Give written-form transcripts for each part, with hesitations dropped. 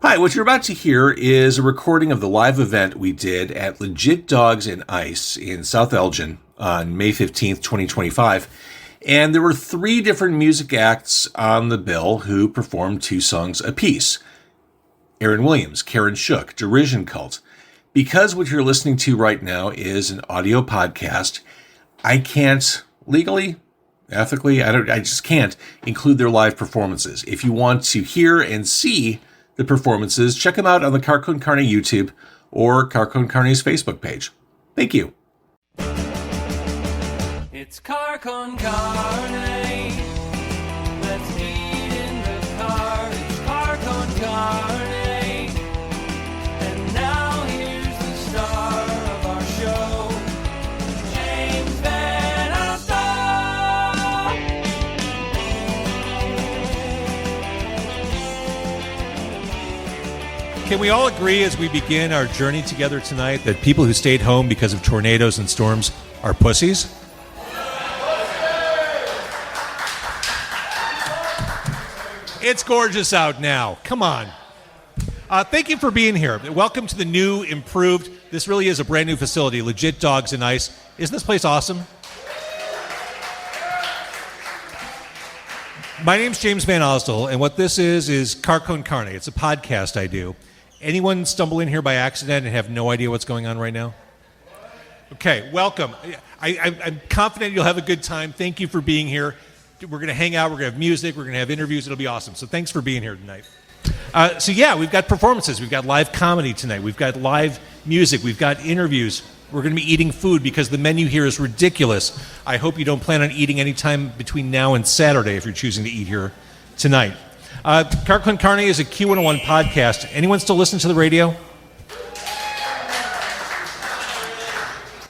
Hi, what you're about to hear is a recording of the live event we did at Legit Dogs and Ice in South Elgin on May 15th, 2025. And there were 3 different music acts on the bill who performed 2 songs apiece. Aaron Williams, Karen Shook, Derision Cult. Because what you're listening to right now is an audio podcast, I can't legally, ethically, I just can't include their live performances. If you want to hear and see the performances, check them out on the Car Con Carne YouTube or Car Con Carne's Facebook page. Thank you. It's Car Con Carne. Let's eat in the car. It's Car Con Carne. And now here's the star of our show, James Van Alstyne. Can we all agree as we begin our journey together tonight that people who stayed home because of tornadoes and storms are pussies? It's gorgeous out now. Come on. Thank you for being here. Welcome to the new, improved, this really is a brand new facility, Legit Dogs and Ice. Isn't this place awesome? My name's James Van Alstyne, and what this is Car Con Carne. It's a podcast I do. Anyone stumble in here by accident and have no idea what's going on right now? Okay, welcome. I'm confident you'll have a good time. Thank you for being here. We're going to hang out. We're going to have music. We're going to have interviews. It'll be awesome. So thanks for being here tonight. We've got performances. We've got live comedy tonight. We've got live music. We've got interviews. We're going to be eating food because the menu here is ridiculous. I hope you don't plan on eating any time between now and Saturday if you're choosing to eat here tonight. Car Con Carne is a Q101 podcast. Anyone still listen to the radio?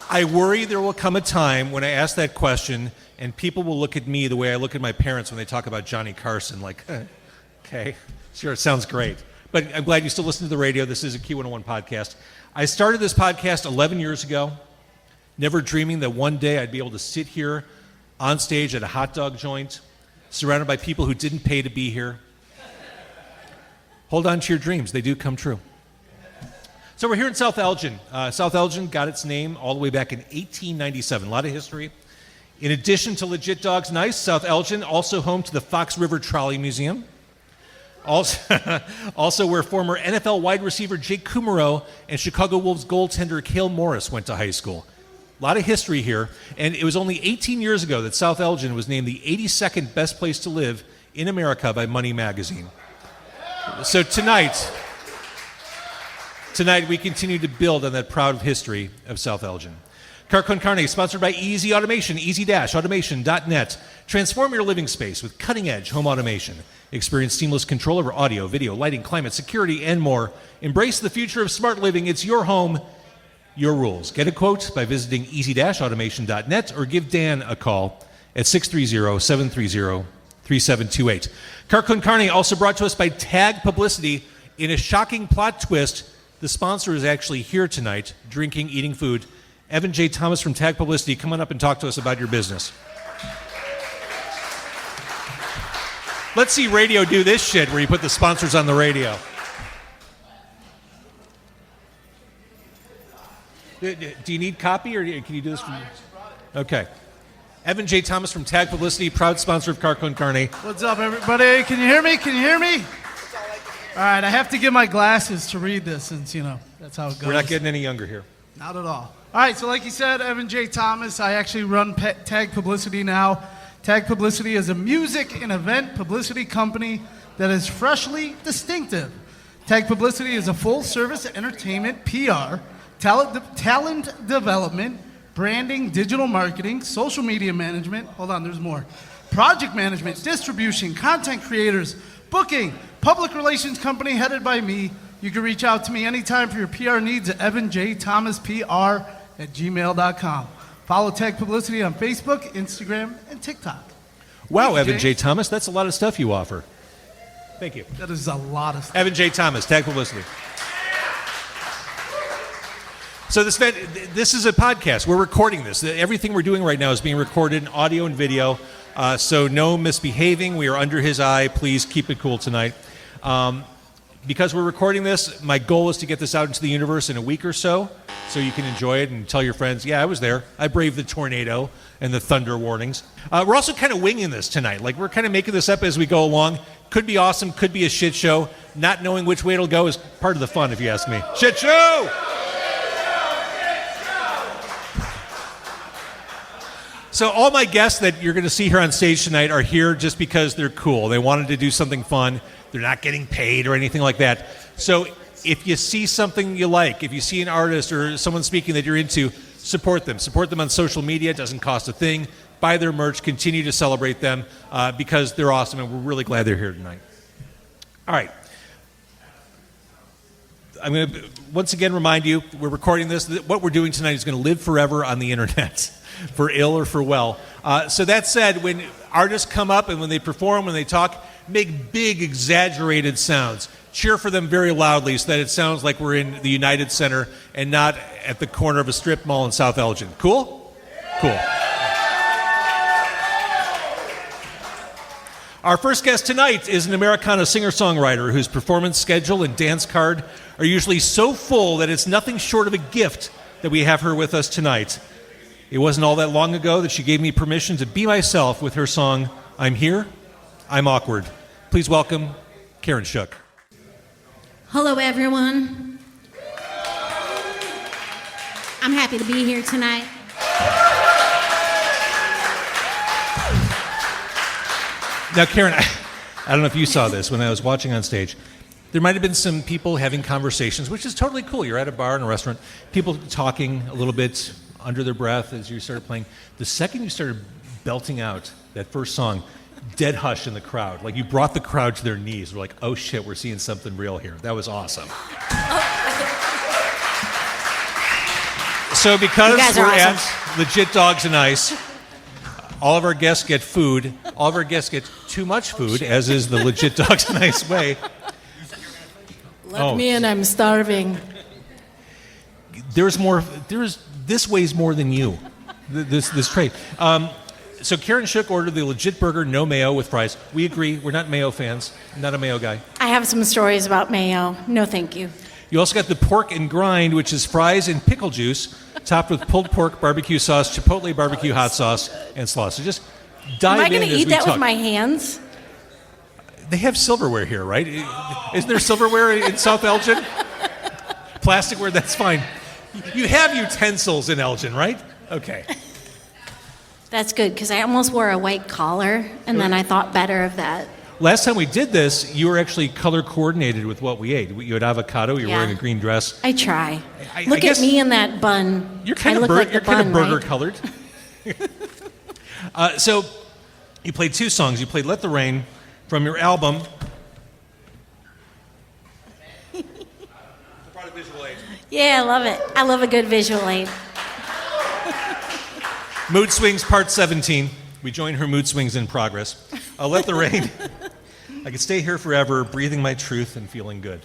I worry there will come a time when I ask that question and people will look at me the way I look at my parents when they talk about Johnny Carson, like, okay, sure, it sounds great. But I'm glad you still listen to the radio. This is a Q101 podcast. I started this podcast 11 years ago, never dreaming that one day I'd be able to sit here on stage at a hot dog joint, surrounded by people who didn't pay to be here. Hold on to your dreams. They do come true. So we're here in South Elgin. South Elgin got its name all the way back in 1897. A lot of history. In addition to Legit Dogs and Ice, South Elgin also home to the Fox River Trolley Museum. Also where former NFL wide receiver Jake Kumerow and Chicago Wolves goaltender Cale Morris went to high school. A lot of history here, and it was only 18 years ago that South Elgin was named the 82nd best place to live in America by Money Magazine. So tonight we continue to build on that proud history of South Elgin. Car Con Carne is sponsored by Easy Automation, easy-automation.net. Transform your living space with cutting-edge home automation. Experience seamless control over audio, video, lighting, climate, security, and more. Embrace the future of smart living. It's your home, your rules. Get a quote by visiting easy-automation.net or give Dan a call at 630-730-3728. Car Con Carne also brought to us by Tag Publicity. In a shocking plot twist, the sponsor is actually here tonight, drinking, eating food. Evan J. Thomas from Tag Publicity, come on up and talk to us about your business. Let's see radio do this shit where you put the sponsors on the radio. Do you need copy or can you do this? Okay. Evan J. Thomas from Tag Publicity, proud sponsor of Car Con Carne. What's up, everybody? Can you hear me? Can you hear me? All right, I have to get my glasses to read this since, that's how it goes. We're not getting any younger here. Not at all. All right, so like you said, Evan J. Thomas, I actually run Tag Publicity now. Tag Publicity is a music and event publicity company that is freshly distinctive. Tag Publicity is a full-service entertainment, PR, talent development, branding, digital marketing, social media management, hold on, there's more, project management, distribution, content creators, booking, public relations company headed by me. You can reach out to me anytime for your PR needs at evanjthomaspr@gmail.com. Follow Tag Publicity on Facebook, Instagram, and TikTok. Wow, Thanks, Evan J. Thomas, that's a lot of stuff you offer. Thank you. That is a lot of stuff. Evan J. Thomas, Tag Publicity. So this is a podcast. We're recording this. Everything we're doing right now is being recorded in audio and video. So no misbehaving. We are under his eye. Please keep it cool tonight. Because we're recording this, my goal is to get this out into the universe in a week or so you can enjoy it and tell your friends, yeah, I was there. I braved the tornado and the thunder warnings. We're also kind of winging this tonight. Like, we're kind of making this up as we go along. Could be awesome, could be a shit show. Not knowing which way it'll go is part of the fun, if you ask me. Shit show! So all my guests that you're going to see here on stage tonight are here just because they're cool. They wanted to do something fun. They're not getting paid or anything like that. So if you see something you like, if you see an artist or someone speaking that you're into, support them. Support them on social media. It doesn't cost a thing. Buy their merch. Continue to celebrate them because they're awesome, and we're really glad they're here tonight. All right. I'm going to once again remind you, we're recording this. What we're doing tonight is going to live forever on the internet, for ill or for well. So that said, when artists come up and when they perform, when they talk, make big, exaggerated sounds. Cheer for them very loudly so that it sounds like we're in the United Center and not at the corner of a strip mall in South Elgin. Cool? Cool. Our first guest tonight is an Americana singer-songwriter whose performance schedule and dance card are usually so full that it's nothing short of a gift that we have her with us tonight. It wasn't all that long ago that she gave me permission to be myself with her song, I'm Here, I'm Awkward. Please welcome Karen Shook. Hello, everyone. I'm happy to be here tonight. Now, Karen, I don't know if you saw this when I was watching on stage. There might have been some people having conversations, which is totally cool. You're at a bar in a restaurant, people talking a little bit under their breath as you started playing. The second you started belting out that first song, dead hush in the crowd. Like, you brought the crowd to their knees. We're like, oh shit, we're seeing something real here. That was awesome. So because we're awesome at Legit Dogs and Ice, all of our guests get food. All of our guests get too much food, as is the Legit Dogs and Ice way. Let me in, I'm starving. There's more. This weighs more than you. This tray. So Karen Shook ordered the Legit Burger, no mayo, with fries. We agree. We're not mayo fans. I'm not a mayo guy. I have some stories about mayo. No, thank you. You also got the pork and grind, which is fries and pickle juice, topped with pulled pork, barbecue sauce, chipotle barbecue hot sauce, and slaw. So just dive in. Am I going to eat that with my hands? They have silverware here, right? Isn't there silverware in South Elgin? Plasticware, that's fine. You have utensils in Elgin, right? Okay. That's good, because I almost wore a white collar, and then I thought better of that. Last time we did this, you were actually color coordinated with what we ate. You had avocado, you were wearing a green dress. I try. Look at me in that bun. You're kind of burger colored. So you played two songs. You played Let the Rain from your album. I brought a visual aid. Yeah, I love it. I love a good visual aid. Mood Swings Part 17. We join her mood swings in progress. Let the Rain. I could stay here forever, breathing my truth and feeling good.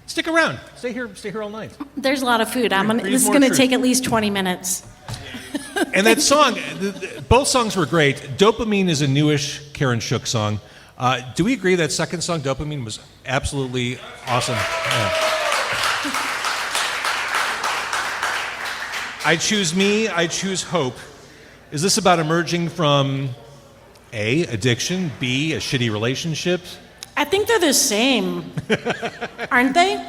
Stick around. Stay here all night. There's a lot of food. This is going to take at least 20 minutes. And that song, both songs were great. Dopamine is a newish Karen Shook song. Do we agree that second song, Dopamine, was absolutely awesome? Yeah. I choose me, I choose hope. Is this about emerging from A, addiction, B, a shitty relationship? I think they're the same, aren't they?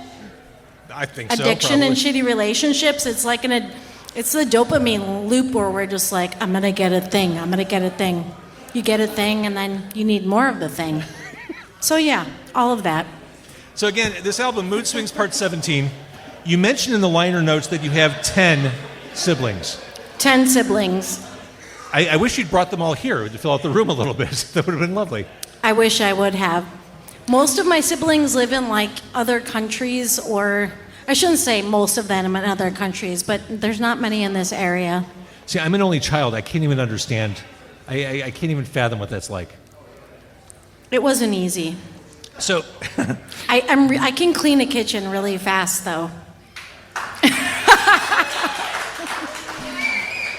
I think so. Addiction probably. and shitty relationships. It's like it's the dopamine loop where we're just like, I'm gonna get a thing. I'm gonna get a thing. You get a thing, and then you need more of the thing. So yeah, all of that. So again, this album, Mood Swings Part 17. You mentioned in the liner notes that you have 10 siblings. 10 siblings. I wish you'd brought them all here to fill out the room a little bit. That would have been lovely. I wish I would have. Most of my siblings live in like other countries, or I shouldn't say most of them in other countries, but there's not many in this area. See, I'm an only child. I can't even understand. I can't even fathom what that's like. It wasn't easy. So, I can clean a kitchen really fast, though.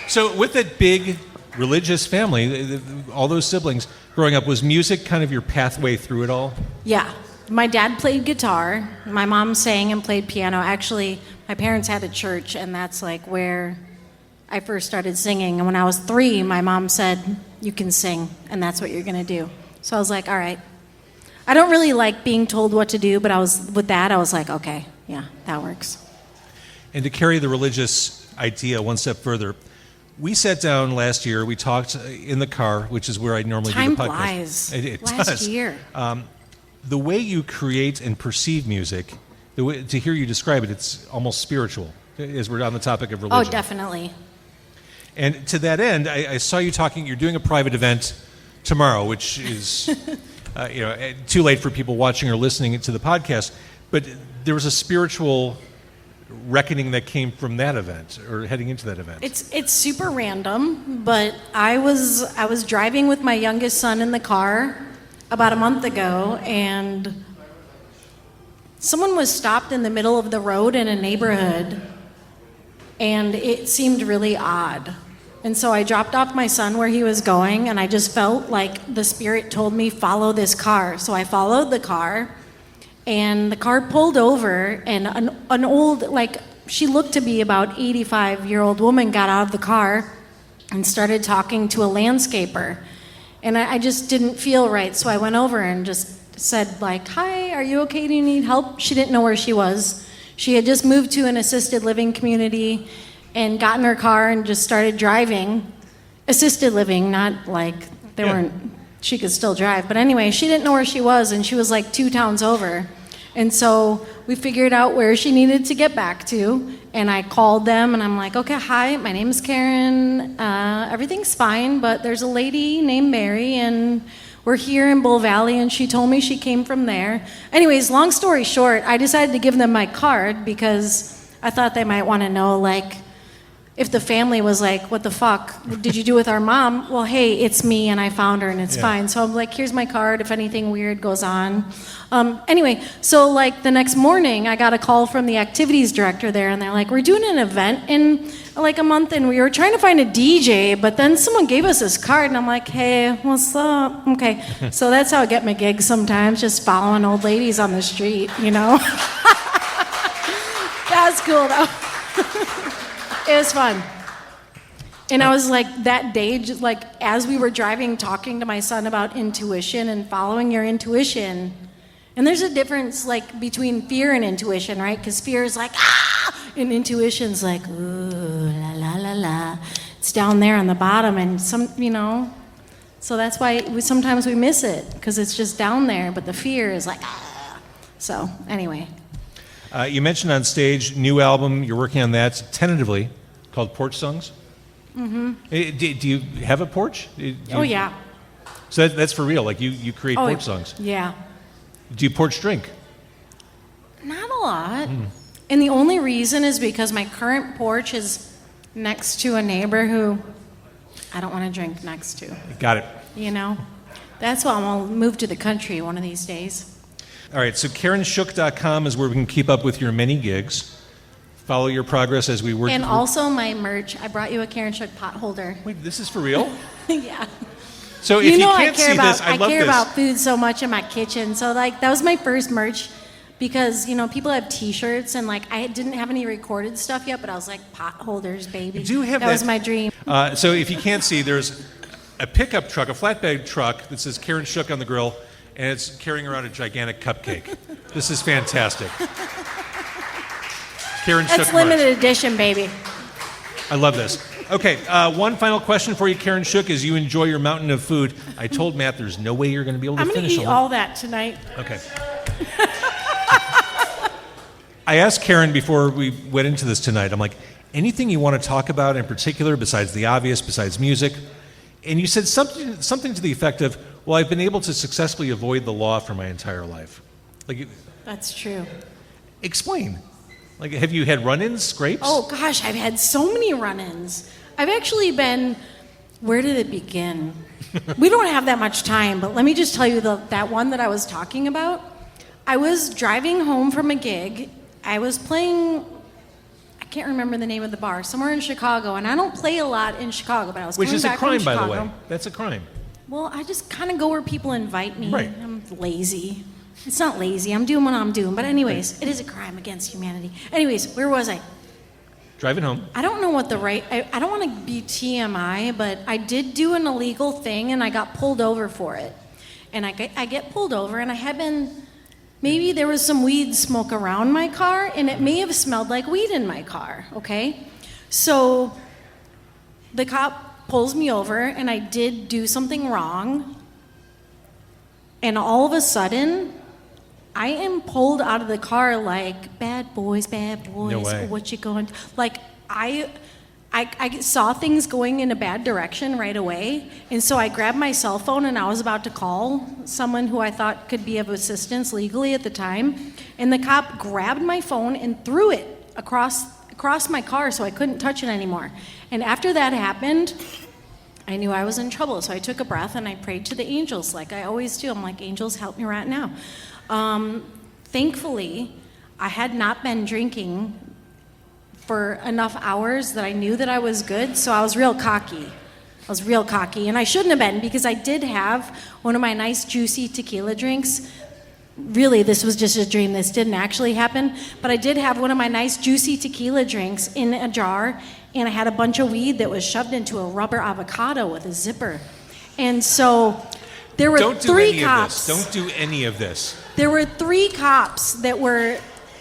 So with that big religious family, all those siblings growing up, was music kind of your pathway through it all? Yeah, my dad played guitar. My mom sang and played piano. Actually, my parents had a church, and that's like where I first started singing. And when I was 3, my mom said, "You can sing, and that's what you're going to do." So I was like, all right. I don't really like being told what to do, but I was like, okay, yeah, that works. And to carry the religious idea one step further, we sat down last year. We talked in the car, which is where I normally Time do the podcast. flies. It Last does. year. The way you create and perceive music, to hear you describe it, it's almost spiritual, as we're on the topic of religion. Oh, definitely. And to that end, I saw you talking. You're doing a private event tomorrow, which is too late for people watching or listening to the podcast. But there was a spiritual reckoning that came from that event, or heading into that event. It's super random, but I was driving with my youngest son in the car about a month ago, and someone was stopped in the middle of the road in a neighborhood, and it seemed really odd. And so I dropped off my son where he was going, and I just felt like the Spirit told me, follow this car. So I followed the car, and the car pulled over, and an old, she looked to be about 85-year-old woman got out of the car and started talking to a landscaper. And I just didn't feel right, so I went over and just said, hi, are you okay? Do you need help? She didn't know where she was. She had just moved to an assisted living community and got in her car and just started driving. Assisted living, not she could still drive. But anyway, she didn't know where she was, and she was 2 towns over. And so we figured out where she needed to get back to, and I called them, and I'm like, okay, hi, my name is Karen. Everything's fine, but there's a lady named Mary, and we're here in Bull Valley, and she told me she came from there. Anyways, long story short, I decided to give them my card because I thought they might want to know, if the family was like, what the fuck did you do with our mom? Well, hey, it's me, and I found her, and it's fine. So I'm like, here's my card if anything weird goes on. Anyway, so the next morning, I got a call from the activities director there, and they're like, we're doing an event in a month, and we were trying to find a DJ, but then someone gave us this card, and I'm like, hey, what's up? Okay. So that's how I get my gigs sometimes, just following old ladies on the street, That's cool, though. It was fun. And I was that day, just as we were driving, talking to my son about intuition and following your intuition. And there's a difference between fear and intuition, right? Because fear is and intuition's ooh, la la la la. It's down there on the bottom, and so that's why sometimes we miss it, because it's just down there, but the fear is So anyway. You mentioned on stage, new album, you're working on that tentatively, called Porch Songs. Mm-hmm. Do you have a porch? Yeah. So that's for real, you create porch songs. Yeah. Do you porch drink? Not a lot. And the only reason is because my current porch is next to a neighbor who I don't want to drink next to. Got it. That's why I'll move to the country one of these days. All right, so KarenShook.com is where we can keep up with your many gigs, follow your progress as we work. And also my merch. I brought you a Karen Shook pot holder. Wait, this is for real? Yeah. So if you can't see this, I love this. I care about food so much in my kitchen. So that was my first merch, because people have T-shirts, and I didn't have any recorded stuff yet, but I was pot holders, baby. You do have that. That was my dream. So if you can't see, there's a pickup truck, a flatbed truck that says Karen Shook on the grill, and it's carrying around a gigantic cupcake. This is fantastic. Karen Shook. That's limited edition, baby. I love this. Okay, one final question for you, Karen Shook, as you enjoy your mountain of food. I told Matt there's no way you're going to be able to I'm finish going to eat all that tonight. Okay. I asked Karen before we went into this tonight, I'm like, anything you want to talk about in particular besides the obvious, besides music? And you said something to the effect of, well, I've been able to successfully avoid the law for my entire life. That's true. Explain. Have you had run-ins, scrapes? Oh, gosh, I've had so many run-ins. I've actually been, where did it begin? We don't have that much time, but let me just tell you that one that I was talking about. I was driving home from a gig. I was playing, I can't remember the name of the bar, somewhere in Chicago, and I don't play a lot in Chicago, but I was coming back from Chicago. Which is a crime, by the way. That's a crime. Well, I just kind of go where people invite me. Right. I'm lazy. It's not lazy. I'm doing what I'm doing. But anyways, it is a crime against humanity. Anyways, where was I? Driving home. I don't know what I don't want to be TMI, but I did do an illegal thing and I got pulled over for it. And I get pulled over and I had been, maybe there was some weed smoke around my car and it may have smelled like weed in my car, okay? So the cop pulls me over and I did do something wrong. And all of a sudden, I am pulled out of the car like, bad boys, No way. what you going? Like, I saw things going in a bad direction right away, and so I grabbed my cell phone and I was about to call someone who I thought could be of assistance legally at the time, and the cop grabbed my phone and threw it across my car so I couldn't touch it anymore. And after that happened, I knew I was in trouble, so I took a breath and I prayed to the angels like I always do. I'm like, angels, help me right now. Thankfully, I had not been drinking for enough hours that I knew that I was good, so I was real cocky. And I shouldn't have been, because I did have one of my nice juicy tequila drinks. Really, this was just a dream. This didn't actually happen, but I did have one of my nice juicy tequila drinks in a jar, and I had a bunch of weed that was shoved into a rubber avocado with a zipper. And so there were three cops. Don't do any of this. There were 3 cops that were,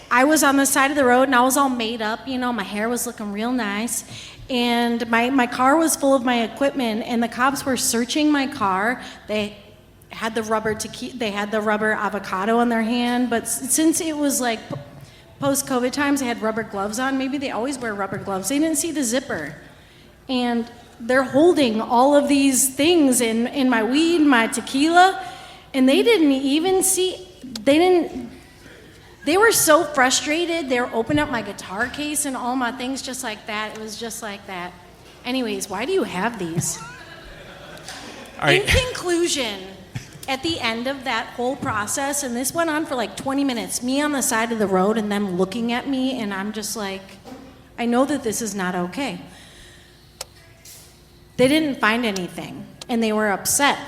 I was on the side of the road and I was all made up, my hair was looking real nice. And my car was full of my equipment and the cops were searching my car. They had the rubber avocado in their hand, but since it was like post-COVID times, they had rubber gloves on. Maybe they always wear rubber gloves. They didn't see the zipper. And they're holding all of these things in my weed, my tequila, and they didn't even see. They were so frustrated. They were opening up my guitar case and all my things just like that. It was just like that. Anyways, why do you have these? All right. In conclusion, at the end of that whole process, and this went on for like 20 minutes, me on the side of the road and them looking at me, and I'm just like, I know that this is not okay. They didn't find anything, and they were upset.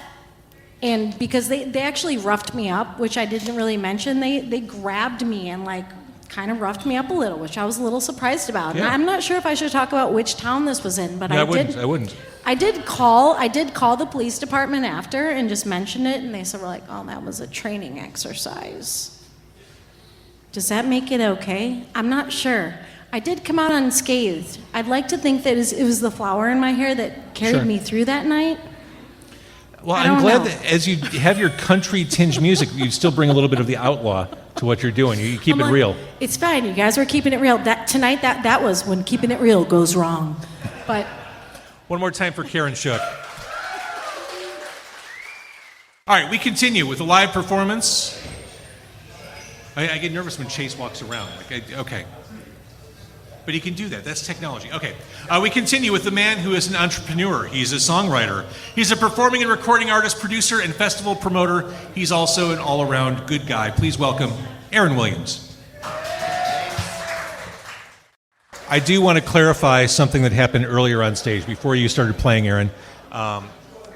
And because they actually roughed me up, which I didn't really mention, they grabbed me and like kind of roughed me up a little, which I was a little surprised about. Yeah. And I'm not sure if I should talk about which town this was in, but No, I I wouldn't. I did call the police department after and just mention it, and they said, we're like, oh, that was a training exercise. Does that make it okay? I'm not sure. I did come out unscathed. I'd like to think that it was the flower in my hair that carried me through that night. Well, I I'm don't glad know. that as you have your country-tinged music, you still bring a little bit of the outlaw to what you're doing. You keep I'm it like, real. It's fine. You guys were keeping it real. Tonight, that was when keeping it real goes wrong. But One more time for Karen Shook. All right, we continue with a live performance. I get nervous when Chase walks around. Okay. But he can do that. That's technology. Okay. We continue with the man who is an entrepreneur. He's a songwriter. He's a performing and recording artist, producer, and festival promoter. He's also an all-around good guy. Please welcome Aaron Williams. I do want to clarify something that happened earlier on stage before you started playing, Aaron.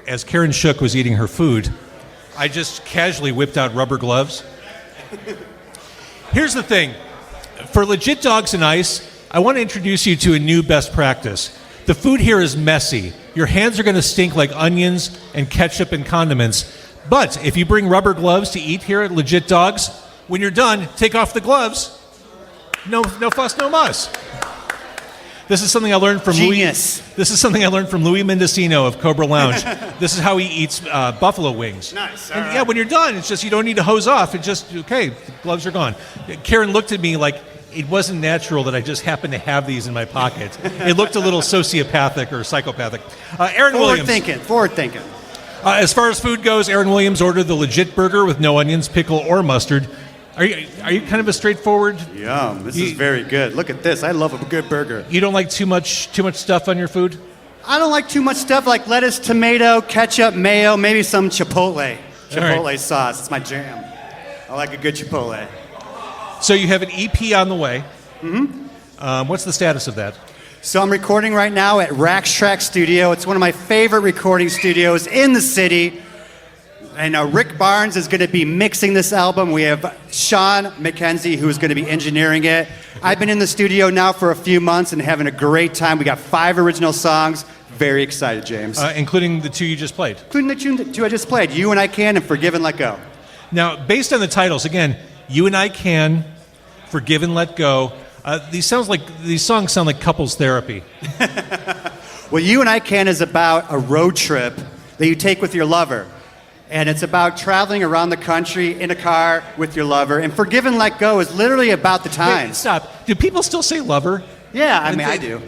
As Karen Shook was eating her food, I just casually whipped out rubber gloves. Here's the thing. For Legit Dogs and Ice, I want to introduce you to a new best practice. The food here is messy. Your hands are going to stink like onions and ketchup and condiments. But if you bring rubber gloves to eat here at Legit Dogs, when you're done, take off the gloves. No fuss, no muss. This is something I learned from Genius. This is something I learned from Louis Mendocino of Cobra Lounge. This is how he eats buffalo wings. Nice. And All yeah, right. when you're done, it's just you don't need to hose off. It's just okay. The gloves are gone. Karen looked at me like it wasn't natural that I just happened to have these in my pocket. It looked a little sociopathic or psychopathic. Aaron Williams. Forward thinking. As far as food goes, Aaron Williams ordered the Legit Burger with no onions, pickle, or mustard. Are you kind of a straightforward? Yum. This is very good. Look at this. I love a good burger. You don't like too much stuff on your food? I don't like too much stuff like lettuce, tomato, ketchup, mayo, maybe some chipotle. Chipotle sauce. It's my jam. I like a good chipotle. So you have an EP on the way. Mm-hmm. What's the status of that? So I'm recording right now at Rax Track Studio. It's one of my favorite recording studios in the city. And Rick Barnes is going to be mixing this album. We have Sean McKenzie, who's going to be engineering it. I've been in the studio now for a few months and having a great time. We got 5 original songs. Very excited, James. Including the 2 you just played. Including the 2 I just played, You and I Can and Forgive and Let Go. Now, based on the titles, again, You and I Can, Forgive and Let Go. These songs sound like couples therapy. Well, You and I Can is about a road trip that you take with your lover. And it's about traveling around the country in a car with your lover. And Forgive and Let Go is literally about the time. Wait, stop. Do people still say lover? Yeah, I mean, I do.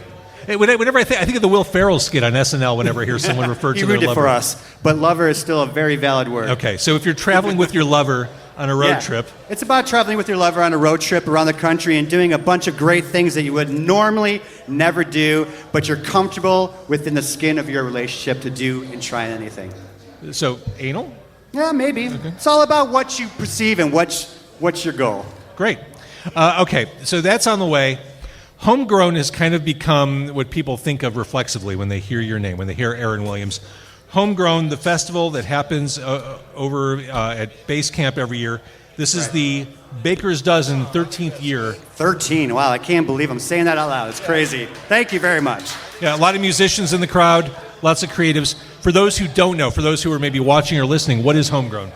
Whenever I think of the Will Ferrell skit on SNL, whenever I hear someone refer to he their ruined it lover. for us. But lover is still a very valid word. Okay, so if you're traveling with your lover on a road trip. It's about traveling with your lover on a road trip around the country and doing a bunch of great things that you would normally never do, but you're comfortable within the skin of your relationship to do and try anything. So, anal? Yeah, maybe. Okay. It's all about what you perceive and what's your goal. Great. Okay, so that's on the way. Homegrown has kind of become what people think of reflexively when they hear your name, when they hear Aaron Williams. Homegrown, the festival that happens over at Base Camp every year. This is the Baker's Dozen 13th year. 13, wow, I can't believe I'm saying that out loud. It's crazy. Thank you very much. Yeah, a lot of musicians in the crowd, lots of creatives. For those who don't know, for those who are maybe watching or listening, what is Homegrown?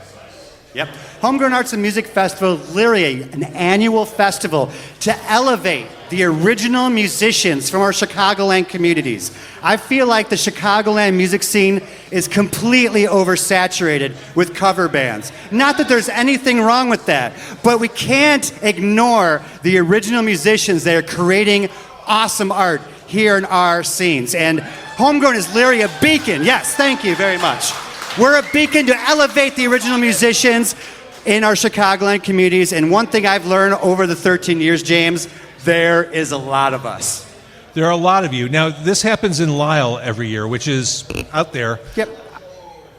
Yep. Homegrown Arts and Music Festival, literally an annual festival to elevate the original musicians from our Chicagoland communities. I feel like the Chicagoland music scene is completely oversaturated with cover bands. Not that there's anything wrong with that, but we can't ignore the original musicians that are creating awesome art here in our scenes. And Homegrown is literally a beacon. Yes, thank you very much. We're a beacon to elevate the original musicians in our Chicagoland communities. And one thing I've learned over the 13 years, James, there is a lot of us. There are a lot of you. Now, this happens in Lisle every year, which is out there. Yep.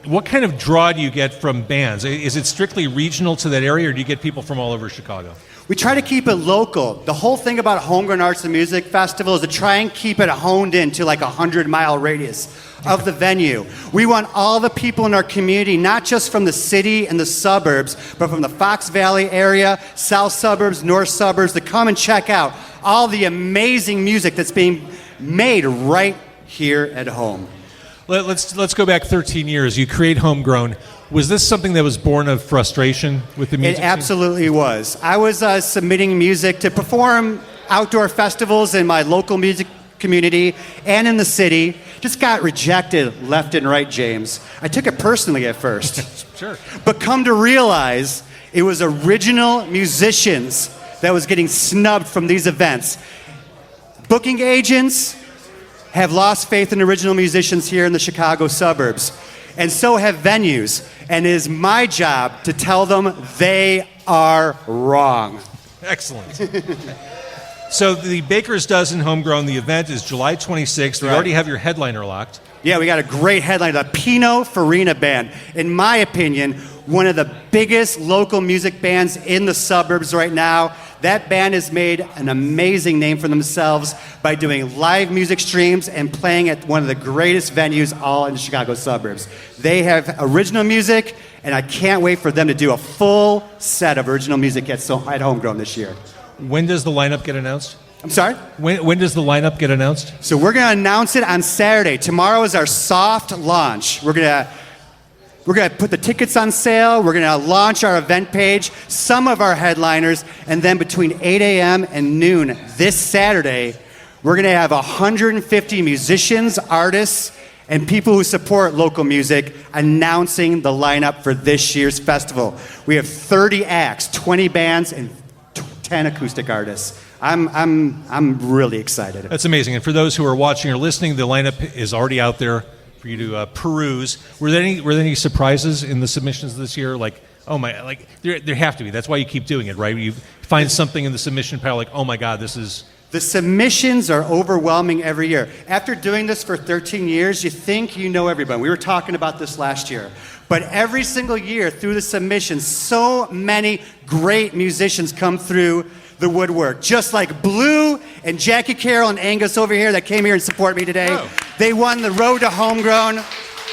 What kind of draw do you get from bands? Is it strictly regional to that area, or do you get people from all over Chicago? We try to keep it local. The whole thing about Homegrown Arts and Music Festival is to try and keep it honed in to like a 100-mile radius of the venue. We want all the people in our community, not just from the city and the suburbs, but from the Fox Valley area, south suburbs, north suburbs, to come and check out all the amazing music that's being made right here at home. Let's go back 13 years. You create Homegrown. Was this something that was born of frustration with the music It absolutely was. I was submitting music to perform outdoor festivals in my local music community and in the city. Just got rejected left and right, James. I took it personally at first. Sure. But come to realize it was original musicians that was getting snubbed from these events. Booking agents have lost faith in original musicians here in the Chicago suburbs. And so have venues. And it is my job to tell them they are wrong. Excellent. So the Baker's Dozen Homegrown, the event is July 26th. You already have your headliner locked. Yeah, we got a great headliner, the Pinot Farina Band. In my opinion, one of the biggest local music bands in the suburbs right now. That band has made an amazing name for themselves by doing live music streams and playing at one of the greatest venues all in the Chicago suburbs. They have original music, and I can't wait for them to do a full set of original music at Homegrown this year. When does the lineup get announced? I'm sorry? When does the lineup get announced? So we're going to announce it on Saturday. Tomorrow is our soft launch. We're going to put the tickets on sale. We're going to launch our event page, some of our headliners, and then between 8 a.m. and noon this Saturday, we're going to have 150 musicians, artists, and people who support local music announcing the lineup for this year's festival. We have 30 acts, 20 bands, and 10 acoustic artists. I'm really excited. That's amazing. And for those who are watching or listening, the lineup is already out there for you to peruse. Were there any surprises in the submissions this year? Like, oh my, like there have to be. That's why you keep doing it, right? You find something in the submission pile, like, oh my God, this is. The submissions are overwhelming every year. After doing this for 13 years, you think you know everybody. We were talking about this last year. But every single year through the submissions, so many great musicians come through the woodwork. Just like Blue and Jackie Carroll and Angus over here that came here and support me today. Oh. They won the Road to Homegrown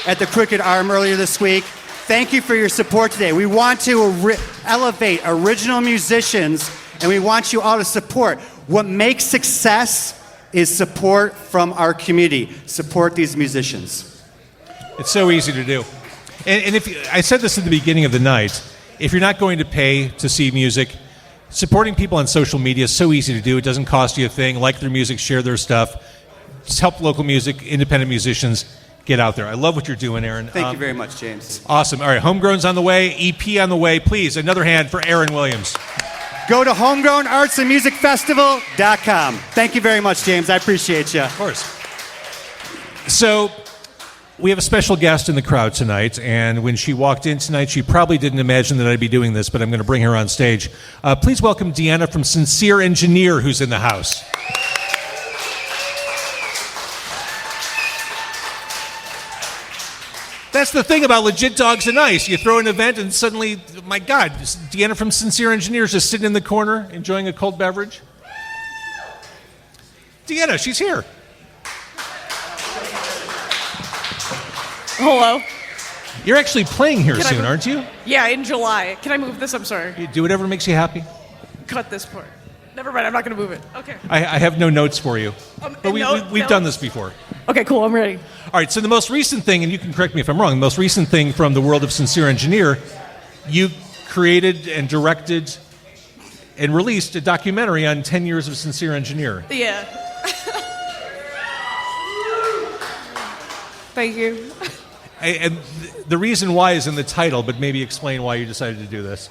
at the Crooked Arm earlier this week. Thank you for your support today. We want to elevate original musicians, and we want you all to support. What makes success is support from our community. Support these musicians. It's so easy to do. And if I said this at the beginning of the night, if you're not going to pay to see music, supporting people on social media is so easy to do. It doesn't cost you a thing. Like their music, share their stuff. Just help local music, independent musicians get out there. I love what you're doing, Aaron. Thank you very much, James. Awesome. All right, Homegrown's on the way, EP on the way. Please, another hand for Aaron Williams. Go to homegrownartsandmusicfestival.com. Thank you very much, James. I appreciate you. Of course. So, we have a special guest in the crowd tonight, and when she walked in tonight, she probably didn't imagine that I'd be doing this, but I'm going to bring her on stage. Please welcome Deanna from Sincere Engineer, who's in the house. That's the thing about Legit Dogs and Ice. You throw an event and suddenly, my God, Deanna from Sincere Engineers just sitting in the corner enjoying a cold beverage. Deanna, she's here. Hello. You're actually playing here soon, aren't you? Yeah, in July. Can I move this? I'm sorry. You do whatever makes you happy. Cut this part. Never mind. I'm not going to move it. Okay. I have no notes for you. But we've done this before. Okay, cool. I'm ready. All right, so the most recent thing, and you can correct me if I'm wrong, the most recent thing from the world of Sincere Engineer, you created and directed and released a documentary on 10 years of Sincere Engineer. Yeah. Thank you. And the reason why is in the title, but maybe explain why you decided to do this.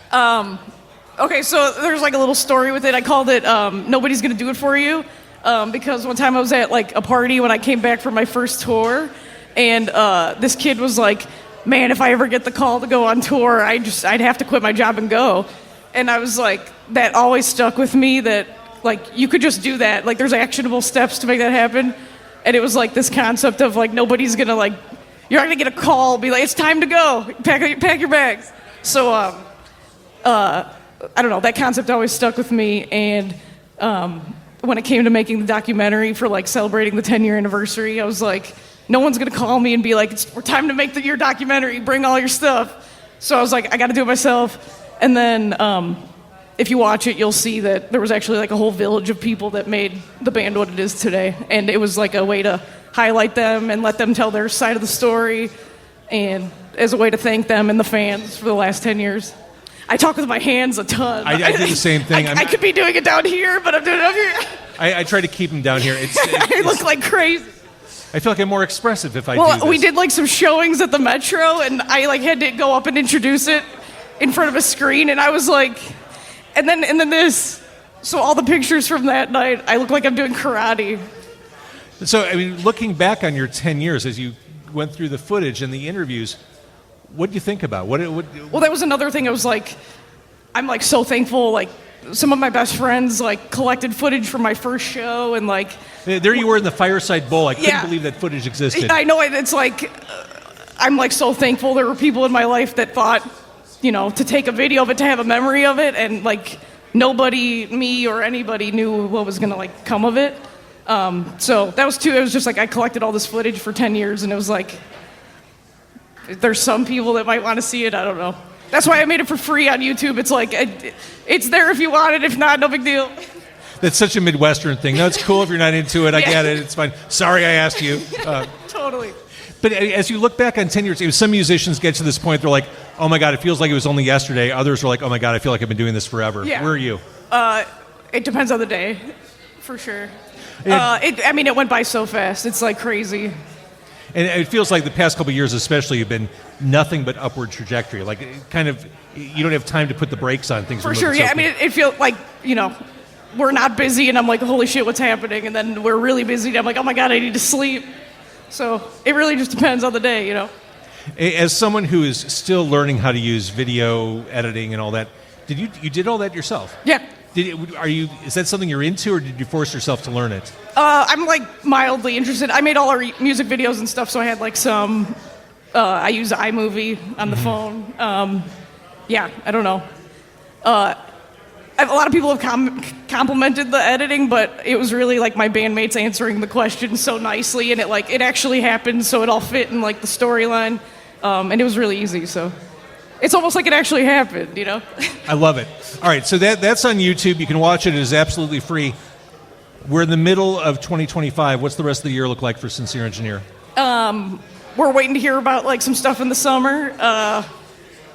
Okay, so there's like a little story with it. I called it Nobody's Gonna Do It For You, because one time I was at like a party when I came back from my first tour, and this kid was like, man, if I ever get the call to go on tour, I'd have to quit my job and go. And I was like, that always stuck with me, that like you could just do that. Like there's actionable steps to make that happen. And it was like this concept of like nobody's gonna like, you're not gonna get a call, be like, it's time to go, pack your bags. So I don't know, that concept always stuck with me, and when it came to making the documentary for like celebrating the 10-year anniversary, I was like, no one's gonna call me and be like, it's time to make your documentary, bring all your stuff. So I was like, I gotta do it myself. And then if you watch it, you'll see that there was actually like a whole village of people that made the band what it is today, and it was like a way to highlight them and let them tell their side of the story, and as a way to thank them and the fans for the last 10 years. I talk with my hands a ton. I do the same thing. I could be doing it down here, but I'm doing it up here. I try to keep them down here. I look like crazy. I feel like I'm more expressive if I do this. We did like some showings at the Metro, and I like had to go up and introduce it in front of a screen, and I was like, and then this. So all the pictures from that night, I look like I'm doing karate. So, I mean, looking back on your 10 years as you went through the footage and the interviews, what did you think about? Well, that was another thing. I was like, I'm like so thankful. Like some of my best friends like collected footage from my first show, and like there you were in the Fireside Bowl. I couldn't believe that footage existed. I know it. It's like I'm like so thankful there were people in my life that thought, to take a video of it, to have a memory of it, and like nobody, me or anybody, knew what was gonna like come of it. So that was too. It was just like I collected all this footage for 10 years, and it was like, there's some people that might want to see it. I don't know. That's why I made it for free on YouTube. It's like, it's there if you want it. If not, no big deal. That's such a Midwestern thing. No, it's cool if you're not into it. I get it. It's fine. Sorry I asked you. Totally. But as you look back on 10 years, some musicians get to this point, they're like, oh my God, it feels like it was only yesterday. Others are like, oh my God, I feel like I've been doing this forever. Yeah. Where are you? It depends on the day, for sure. It went by so fast. It's like crazy. And it feels like the past couple of years especially have been nothing but upward trajectory. Like, kind of, you don't have time to put the brakes on things. For sure, yeah. I mean, it feels like, we're not busy, and I'm like, holy shit, what's happening? And then we're really busy, and I'm like, oh my God, I need to sleep. So it really just depends on the day, As someone who is still learning how to use video editing and all that, you did all that yourself? Yeah. Is that something you're into, or did you force yourself to learn it? I'm like mildly interested. I made all our music videos and stuff, so I had like some. I use iMovie on the phone. I don't know. A lot of people have complimented the editing, but it was really like my bandmates answering the questions so nicely, and it actually happened, so it all fit in like the storyline. and it was really easy. So it's almost like it actually happened, you know? I love it. All right, so that's on YouTube. You can watch it. It is absolutely free. We're in the middle of 2025. What's the rest of the year look like for Sincere Engineer? We're waiting to hear about like some stuff in the summer.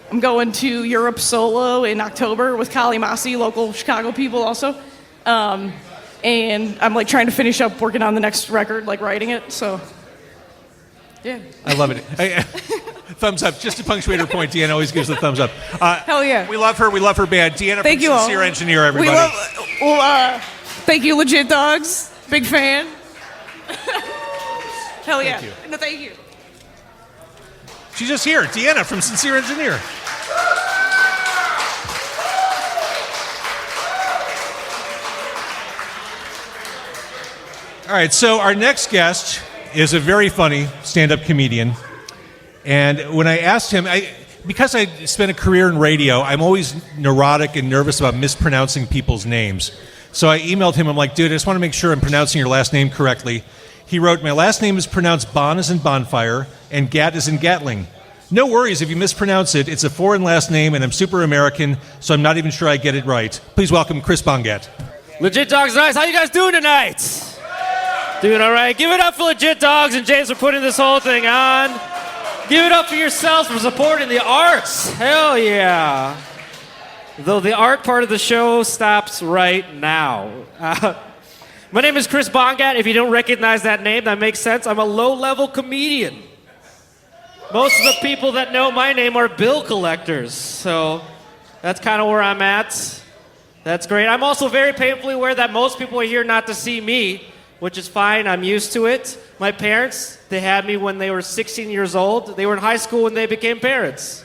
I'm going to Europe solo in October with Kali Masi, local Chicago people also. And I'm like trying to finish up working on the next record, like writing it. So, yeah. I love it. Thumbs up. Just to punctuate her point, Deanna always gives the thumbs up. Hell yeah. We love her. We love her band. Deanna Thank from you all. Sincere Engineer, everybody. Thank you, Legit Dogs. Big fan. Hell yeah. Thank you. No, thank you. She's just here. Deanna from Sincere Engineer. All right, so our next guest is a very funny stand-up comedian. And when I asked him, because I spent a career in radio, I'm always neurotic and nervous about mispronouncing people's names. So I emailed him. I'm like, dude, I just want to make sure I'm pronouncing your last name correctly. He wrote, my last name is pronounced Bon as in bonfire, and Gat as in Gatling. No worries if you mispronounce it. It's a foreign last name, and I'm super American, so I'm not even sure I get it right. Please welcome Chris Bongat. Legit Dogs Nice. How you guys doing tonight? Doing all right. Give it up for Legit Dogs and James for putting this whole thing on. Give it up for yourselves for supporting the arts. Hell yeah. Though the art part of the show stops right now. My name is Chris Bongat. If you don't recognize that name, that makes sense. I'm a low-level comedian. Most of the people that know my name are bill collectors, so that's kind of where I'm at. That's great. I'm also very painfully aware that most people are here not to see me, which is fine. I'm used to it. My parents, they had me when they were 16 years old. They were in high school when they became parents,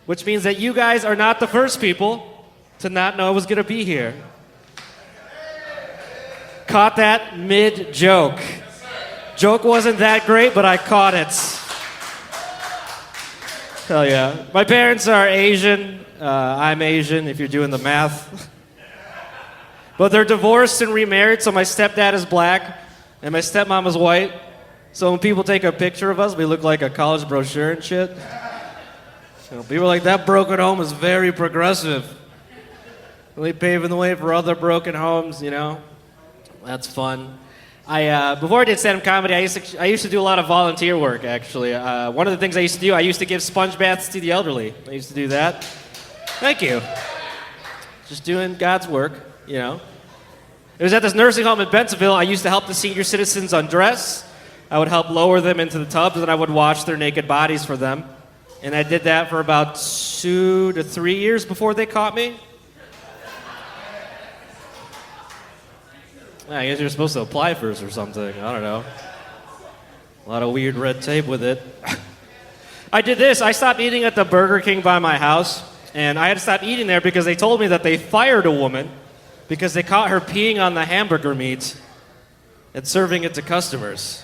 which means that you guys are not the first people to not know I was going to be here. Caught that mid-joke. Joke wasn't that great, but I caught it. Hell yeah. My parents are Asian. I'm Asian, if you're doing the math. But they're divorced and remarried, so my stepdad is black, and my stepmom is white. So when people take a picture of us, we look like a college brochure and shit. You know, people are like, that broken home is very progressive. Really paving the way for other broken homes, you know? That's fun. Before I did stand-up comedy, I used to do a lot of volunteer work, actually. One of the things I used to do, I used to give sponge baths to the elderly. I used to do that. Thank you. Just doing God's work, you know. It was at this nursing home in Bentonville. I used to help the senior citizens undress. I would help lower them into the tubs, and I would wash their naked bodies for them. And I did that for about 2 to 3 years before they caught me. I guess you're supposed to apply first or something. I don't know. A lot of weird red tape with it. I did this. I stopped eating at the Burger King by my house, and I had to stop eating there because they told me that they fired a woman because they caught her peeing on the hamburger meat and serving it to customers.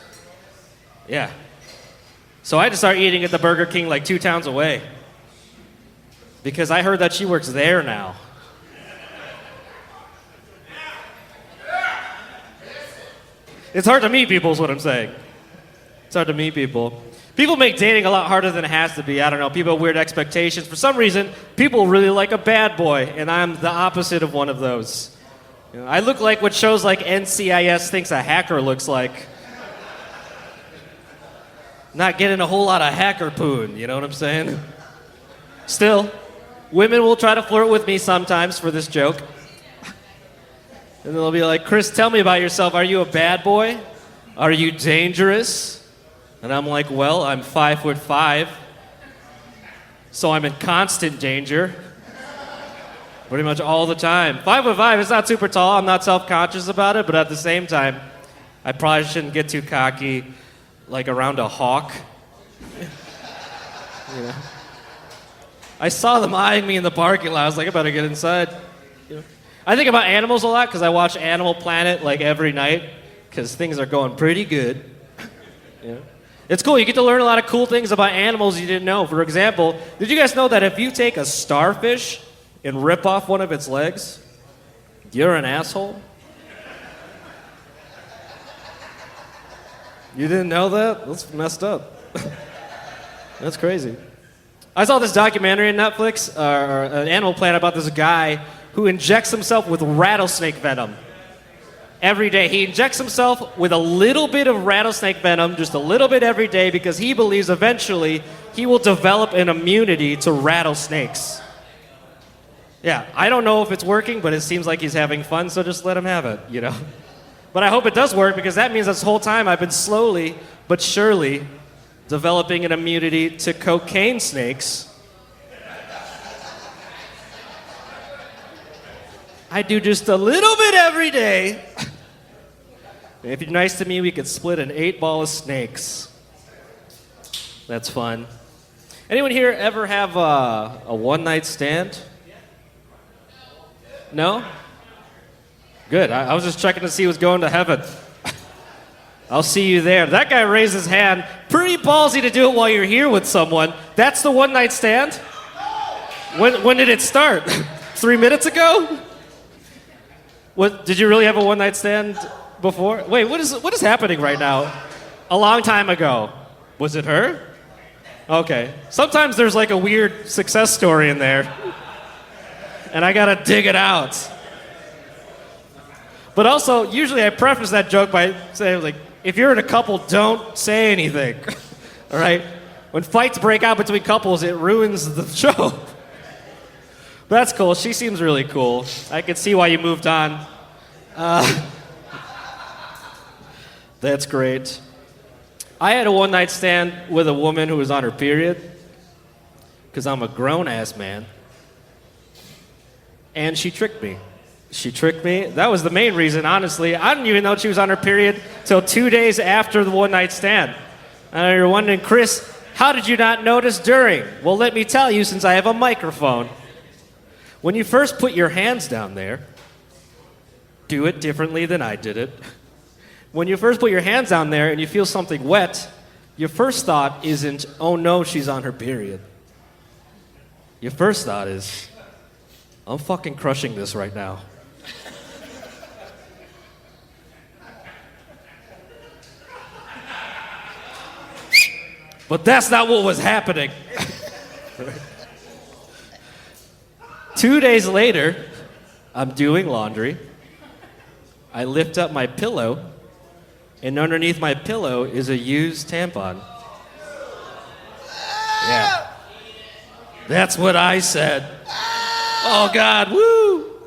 Yeah. So I had to start eating at the Burger King like 2 towns away because I heard that she works there now. It's hard to meet people is what I'm saying. It's hard to meet people. People make dating a lot harder than it has to be. I don't know. People have weird expectations. For some reason, people really like a bad boy, and I'm the opposite of one of those. You know, I look like what shows like NCIS thinks a hacker looks like. Not getting a whole lot of hacker poon, you know what I'm saying? Still, women will try to flirt with me sometimes for this joke. And they'll be like, Chris, tell me about yourself. Are you a bad boy? Are you dangerous? And I'm like, well, I'm 5'5", so I'm in constant danger. Pretty much all the time. 5'5", it's not super tall. I'm not self-conscious about it, but at the same time, I probably shouldn't get too cocky, like around a hawk. You know? I saw them eyeing me in the parking lot. I was like, I better get inside. You know? I think about animals a lot because I watch Animal Planet like every night because things are going pretty good. You know? It's cool. You get to learn a lot of cool things about animals you didn't know. For example, did you guys know that if you take a starfish and rip off one of its legs, you're an asshole? You didn't know that? That's messed up. That's crazy. I saw this documentary on Netflix, or an Animal Planet, about this guy who injects himself with rattlesnake venom every day. He injects himself with a little bit of rattlesnake venom, just a little bit every day, because he believes eventually he will develop an immunity to rattlesnakes. Yeah, I don't know if it's working, but it seems like he's having fun, so just let him have it, you know? But I hope it does work, because that means this whole time I've been slowly but surely developing an immunity to cocaine snakes. I do just a little bit every day. And if you're nice to me, we could split an 8-ball of snakes. That's fun. Anyone here ever have a one-night stand? No? Good. I was just checking to see who's going to heaven. I'll see you there. That guy raised his hand. Pretty ballsy to do it while you're here with someone. That's the one-night stand? When did it start? 3 minutes ago? What, did you really have a one-night stand before? Wait, what is happening right now? A long time ago. Was it her? Okay. Sometimes there's like a weird success story in there. And I gotta dig it out. But also, usually I preface that joke by saying, like, if you're in a couple, don't say anything. All right? When fights break out between couples, it ruins the show. That's cool. She seems really cool. I can see why you moved on. That's great. I had a one-night stand with a woman who was on her period, because I'm a grown-ass man. And she tricked me. She tricked me. That was the main reason, honestly. I didn't even know she was on her period till 2 days after the one-night stand. And you're wondering, Chris, how did you not notice during? Well, let me tell you, since I have a microphone. When you first put your hands down there, do it differently than I did it. When you first put your hands down there and you feel something wet, your first thought isn't, oh no, she's on her period. Your first thought is, I'm fucking crushing this right now. But that's not what was happening. 2 days later, I'm doing laundry. I lift up my pillow, and underneath my pillow is a used tampon. Yeah. That's what I said. Oh, God, woo!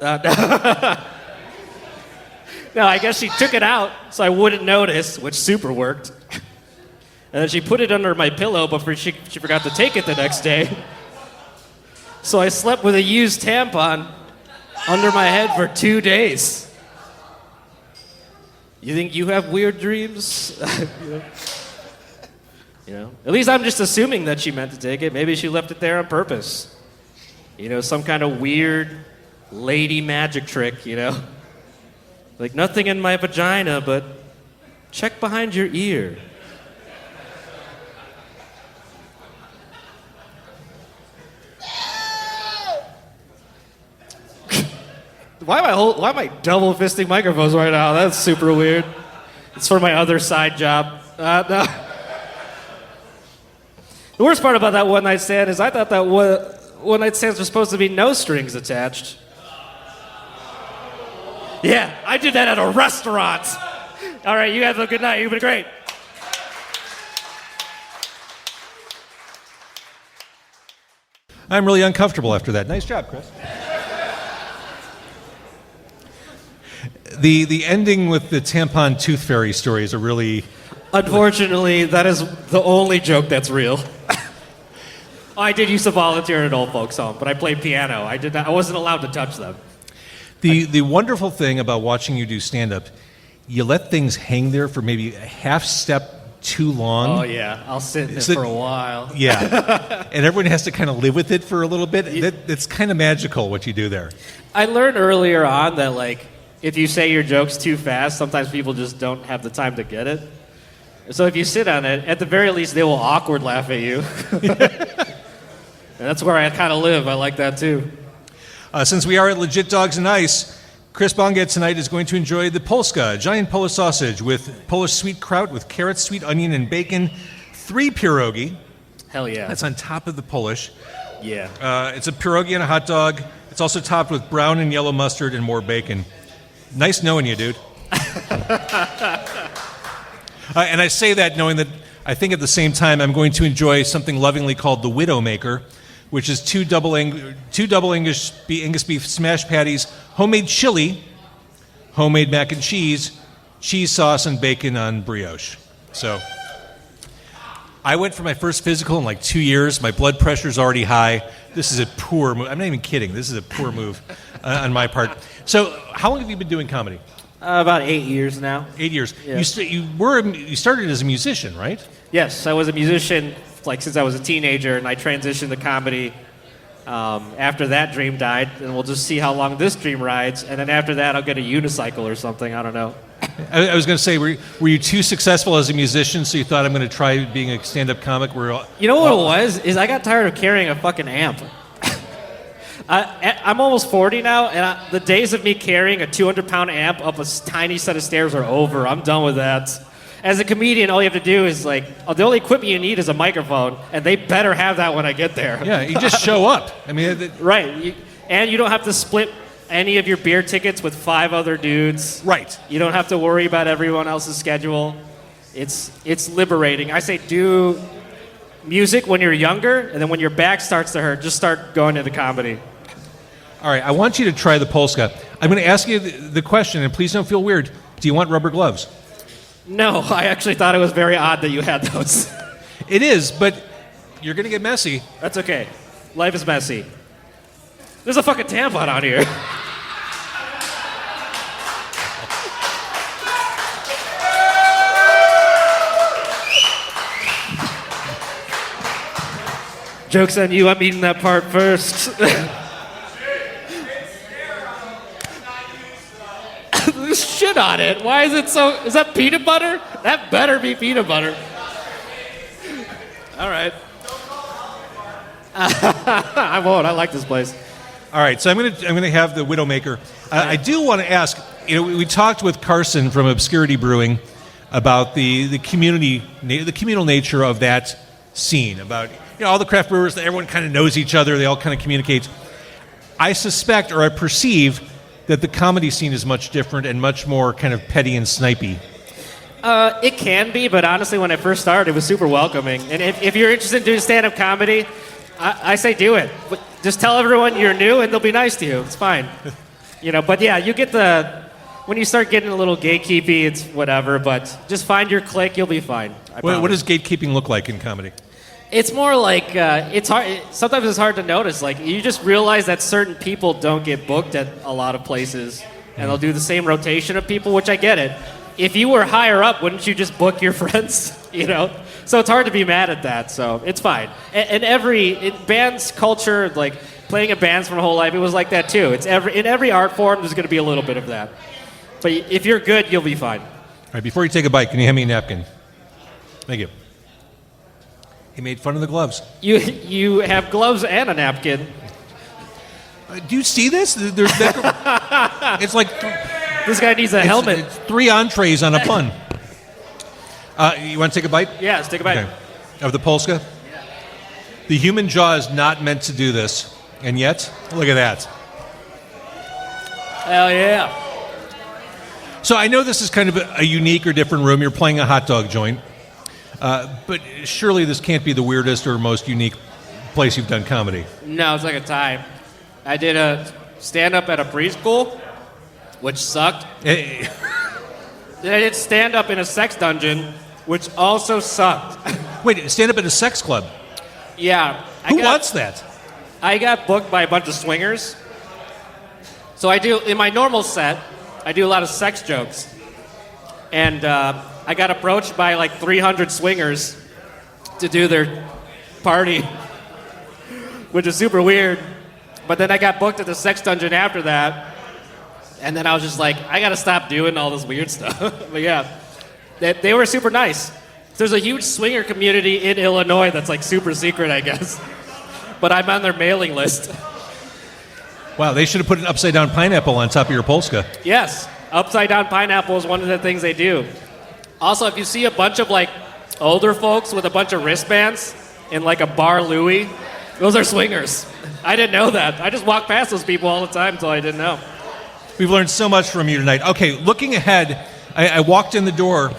No, I guess she took it out so I wouldn't notice, which super worked. And then she put it under my pillow, but she forgot to take it the next day. So I slept with a used tampon under my head for 2 days. You think you have weird dreams? You know? At least I'm just assuming that she meant to take it. Maybe she left it there on purpose. You know, some kind of weird lady magic trick, you know? Like, nothing in my vagina, but check behind your ear. Why am I double fisting microphones right now? That's super weird. It's for my other side job. No. The worst part about that one night stand is I thought that one night stands were supposed to be no strings attached. Yeah, I did that at a restaurant. All right, you guys have a good night. You've been great. I'm really uncomfortable after that. Nice job, Chris. The ending with the tampon tooth fairy story is a really... Unfortunately, that is the only joke that's real. I did used to volunteer at an old folks home, but I played piano. I wasn't allowed to touch them. The wonderful thing about watching you do stand-up, you let things hang there for maybe a half step too long. Oh, yeah. I'll sit in it for a while. Yeah. And everyone has to kind of live with it for a little bit. It's kind of magical what you do there. I learned earlier on that, like, if you say your jokes too fast, sometimes people just don't have the time to get it. So if you sit on it, at the very least, they will awkward laugh at you. And that's where I kind of live. I like that, too. Since we are at Legit Dogs and Ice, Chris Bongat tonight is going to enjoy the Polska, a giant Polish sausage with Polish sweet kraut with carrots, sweet onion, and bacon, 3 pierogi, Hell yeah. That's on top of the Polish. Yeah. It's a pierogi and a hot dog. It's also topped with brown and yellow mustard and more bacon. Nice knowing you, dude. And I say that knowing that I think at the same time I'm going to enjoy something lovingly called the Widowmaker, which is two double Angus beef smash patties, homemade chili, homemade mac and cheese sauce, and bacon on brioche. So I went for my first physical in like 2 years. My blood pressure's already high. This is a poor move. I'm not even kidding. This is a poor move on my part. So how long have you been doing comedy? About 8 years now. 8 years. Yeah. You started as a musician, right? Yes, I was a musician like since I was a teenager, and I transitioned to comedy. After that dream died, and we'll just see how long this dream rides. And then after that, I'll get a unicycle or something. I don't know. I was going to say, were you too successful as a musician, so you thought I'm going to try being a stand-up comic? You know what it was? Is I got tired of carrying a fucking amp. I'm almost 40 now, and the days of me carrying a 200-pound amp up a tiny set of stairs are over. I'm done with that. As a comedian, all you have to do is the only equipment you need is a microphone, and they better have that when I get there. Yeah, you just show up. I mean, right. And you don't have to split any of your beer tickets with 5 other dudes. Right. You don't have to worry about everyone else's schedule. It's liberating. I say do music when you're younger, and then when your back starts to hurt, just start going into comedy. All right, I want you to try the Polska. I'm going to ask you the question, and please don't feel weird. Do you want rubber gloves? No, I actually thought it was very odd that you had those. It is, but you're going to get messy. That's okay. Life is messy. There's a fucking tampon on here. Joke's on you, I'm eating that part first. There's shit on it. Why is it so... Is that peanut butter? That better be peanut butter. All right. I won't. I like this place. All right, so I'm gonna have the Widowmaker. I do want to ask. We talked with Carson from Obscurity Brewing about the communal nature of that scene. About all the craft brewers. Everyone kind of knows each other. They all kind of communicate. I suspect, or I perceive, that the comedy scene is much different and much more kind of petty and snipey. It can be, but honestly, when I first started, it was super welcoming. And if you're interested in doing stand-up comedy, I say do it. But just tell everyone you're new, and they'll be nice to you. It's fine. But yeah, you get when you start getting a little gatekeepy, it's whatever. But just find your clique, you'll be fine. What does gatekeeping look like in comedy? It's more like it's hard. Sometimes it's hard to notice. Like you just realize that certain people don't get booked at a lot of places, and they'll do the same rotation of people, which I get it. If you were higher up, wouldn't you just book your friends? So it's hard to be mad at that. So it's fine. And band's culture, like playing in bands for my whole life, it was like that too. It's in every art form, there's going to be a little bit of that. But if you're good, you'll be fine. All right, before you take a bite, can you hand me a napkin? Thank you. He made fun of the gloves. You have gloves and a napkin. Do you see this? It's like this guy needs a helmet. It's 3 entrees on a bun. You want to take a bite? Yeah, let's take a bite. Okay. Of the Polska? Yeah. The human jaw is not meant to do this, and yet, look at that. Hell yeah. So I know this is kind of a unique or different room. You're playing a hot dog joint. But surely this can't be the weirdest or most unique place you've done comedy. No, it's like a tie. I did a stand-up at a preschool, which sucked. Then I did stand-up in a sex dungeon, which also sucked. Wait, stand-up at a sex club? Yeah. Who wants that? I got booked by a bunch of swingers. So in my normal set, I do a lot of sex jokes. And I got approached by like 300 swingers to do their party, which is super weird. But then I got booked at the sex dungeon after that, and then I was just like, I gotta stop doing all this weird stuff. But yeah, they were super nice. There's a huge swinger community in Illinois that's like super secret, I guess. But I'm on their mailing list. Wow, they should have put an upside-down pineapple on top of your Polska. Yes, upside-down pineapple is one of the things they do. Also, if you see a bunch of like older folks with a bunch of wristbands, in like a bar Louie. Those are swingers. I didn't know that. I just walk past those people all the time until I didn't know. We've learned so much from you tonight. Okay, looking ahead, I walked in the door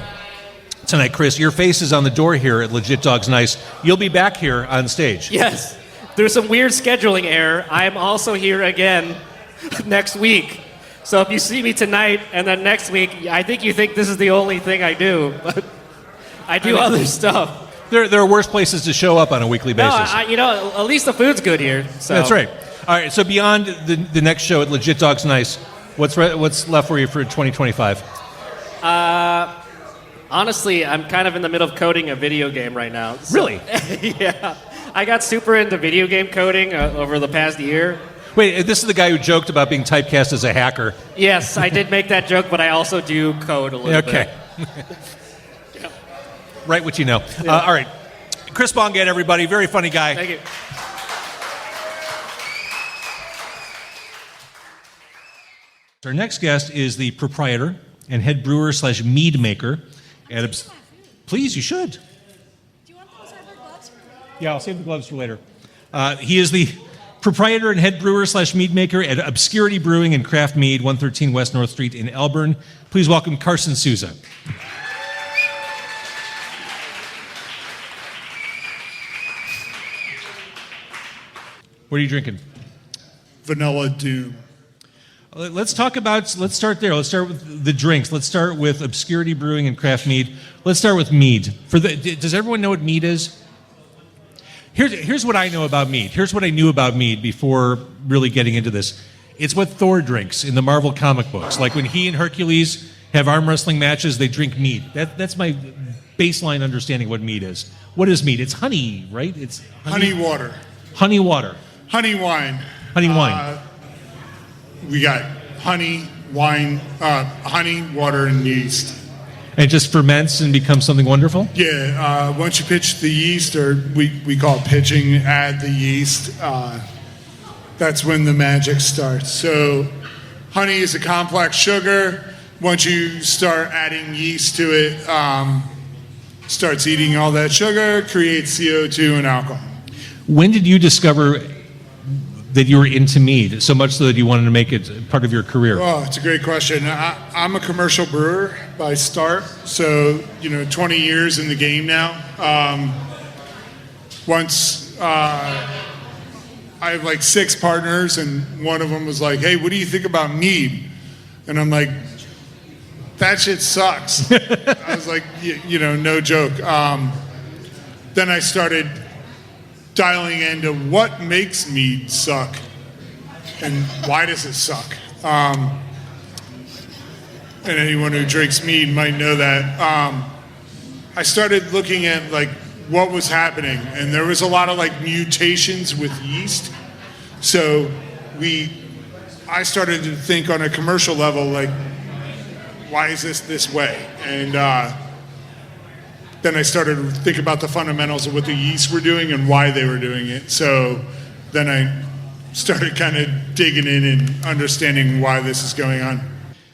tonight, Chris. Your face is on the door here at Legit Dogs Nice. You'll be back here on stage. Yes. Through some weird scheduling error, I'm also here again next week. So if you see me tonight and then next week, I think you think this is the only thing I do, but I do other stuff. There are worse places to show up on a weekly basis. No, at least the food's good here. So. That's right. All right, so beyond the next show at Legit Dogs Nice, what's left for you for 2025? Honestly, I'm kind of in the middle of coding a video game right now. So, Really? Yeah. I got super into video game coding over the past year. Wait, this is the guy who joked about being typecast as a hacker. Yes, I did make that joke, but I also do code a little bit. Okay. Write what you know. All right. Chris Bongat, everybody. Very funny guy. Thank you. Our next guest is the proprietor and head brewer / mead maker at Please, you should. Do you want those rubber gloves for later? Yeah, I'll save the gloves for later. He is the proprietor and head brewer / mead maker at Obscurity Brewing and Craft Mead, 113 West North Street in Elgin. Please welcome Carson Souza. What are you drinking? Vanilla Doom. Let's start there. Let's start with the drinks. Let's start with Obscurity Brewing and Craft Mead. Let's start with mead. Does everyone know what mead is? Here's what I know about mead. Here's what I knew about mead before really getting into this. It's what Thor drinks in the Marvel comic books. Like when he and Hercules have arm wrestling matches, they drink mead. That's my baseline understanding of what mead is. What is mead? It's honey, right? It's Honey water. Honey water. Honey wine. Honey wine. We got honey, wine, honey, water, and yeast. And it just ferments and becomes something wonderful? Yeah, once you pitch the yeast, or we call it pitching, add the yeast, that's when the magic starts. So honey is a complex sugar. Once you start adding yeast to it, starts eating all that sugar, creates CO2 and alcohol. When did you discover that you were into mead so much so that you wanted to make it part of your career? Oh, it's a great question. I'm a commercial brewer by start, so 20 years in the game now. Once I have like 6 partners, and one of them was like, "Hey, what do you think about mead?" And I'm like, "That shit sucks." I was like, no joke. Then I started dialing into what makes mead suck and why does it suck. And anyone who drinks mead might know that. I started looking at like what was happening, and there was a lot of like mutations with yeast. So I started to think on a commercial level, like, why is this way? And then I started to think about the fundamentals of what the yeast were doing and why they were doing it. So then I started kind of digging in and understanding why this is going on.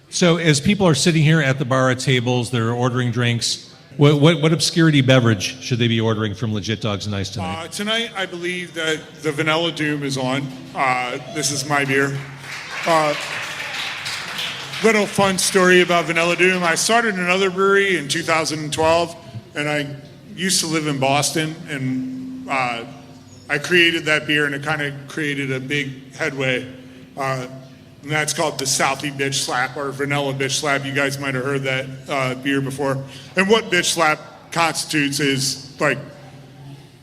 So as people are sitting here at the bar at tables, they're ordering drinks, what obscurity beverage should they be ordering from Legit Dogs Nice tonight? Tonight, I believe that the Vanilla Doom is on. This is my beer. Little fun story about Vanilla Doom. I started another brewery in 2012, and I used to live in Boston, and I created that beer, and it kind of created a big headway. And that's called the Southie Bitch Slap, or Vanilla Bitch Slap. You guys might have heard that beer before. And what Bitch Slap constitutes is like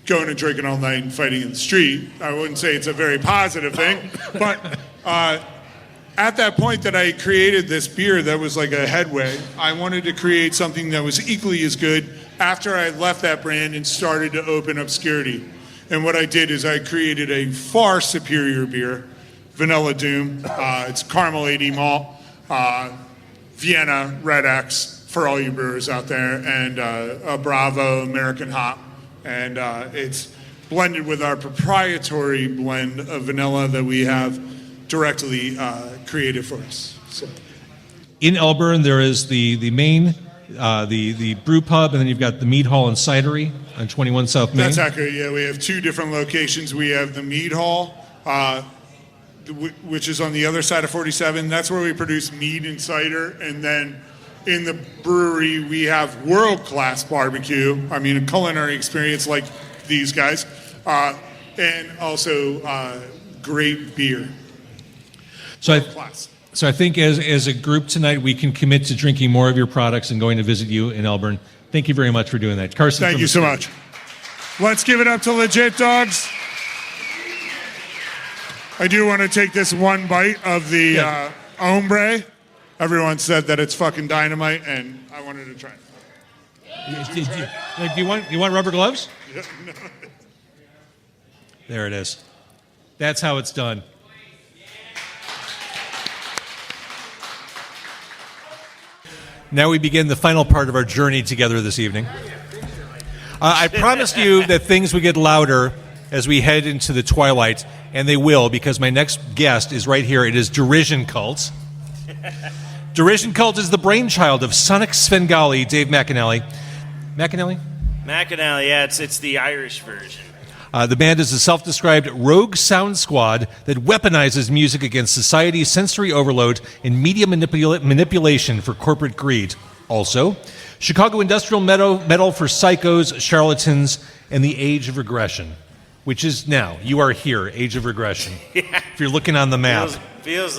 going and drinking all night and fighting in the street. I wouldn't say it's a very positive thing, but at that point that I created this beer that was like a headway, I wanted to create something that was equally as good after I left that brand and started to open Obscurity. And what I did is I created a far superior beer, Vanilla Doom. It's caramel 80 malt, Vienna Red X for all you brewers out there, and a Bravo American hop. And it's blended with our proprietary blend of vanilla that we have directly created for us. So. In Elgin, there is the main, the brew pub, and then you've got the mead hall and cidery. on 21 South Main. That's accurate. Yeah, we have two different locations. We have the Mead Hall, which is on the other side of 47. That's where we produce mead and cider. And then in the brewery, we have world-class barbecue. I mean, a culinary experience like these guys. And also great beer. So I think as a group tonight, we can commit to drinking more of your products and going to visit you in Elgin. Thank you very much for doing that. Carson. Thank you so much. Let's give it up to Legit Dogs. I do want to take this one bite of the ombre. Everyone said that it's fucking dynamite, and I wanted to try it. Do you want rubber gloves? Yeah, no. There it is. That's how it's done. Now we begin the final part of our journey together this evening. I promised you that things would get louder as we head into the twilight, and they will, because my next guest is right here. It is Derision Cult. Derision Cult is the brainchild of Sonic Svengali, Dave McAnally. McAnally? McAnally, yeah, it's the Irish version. The band is a self-described rogue sound squad that weaponizes music against society's sensory overload and media manipulation for corporate greed. Also, Chicago industrial metal for psychos, charlatans, and the age of regression, which is now. You are here, age of regression. Yeah. If you're looking on the map. Feels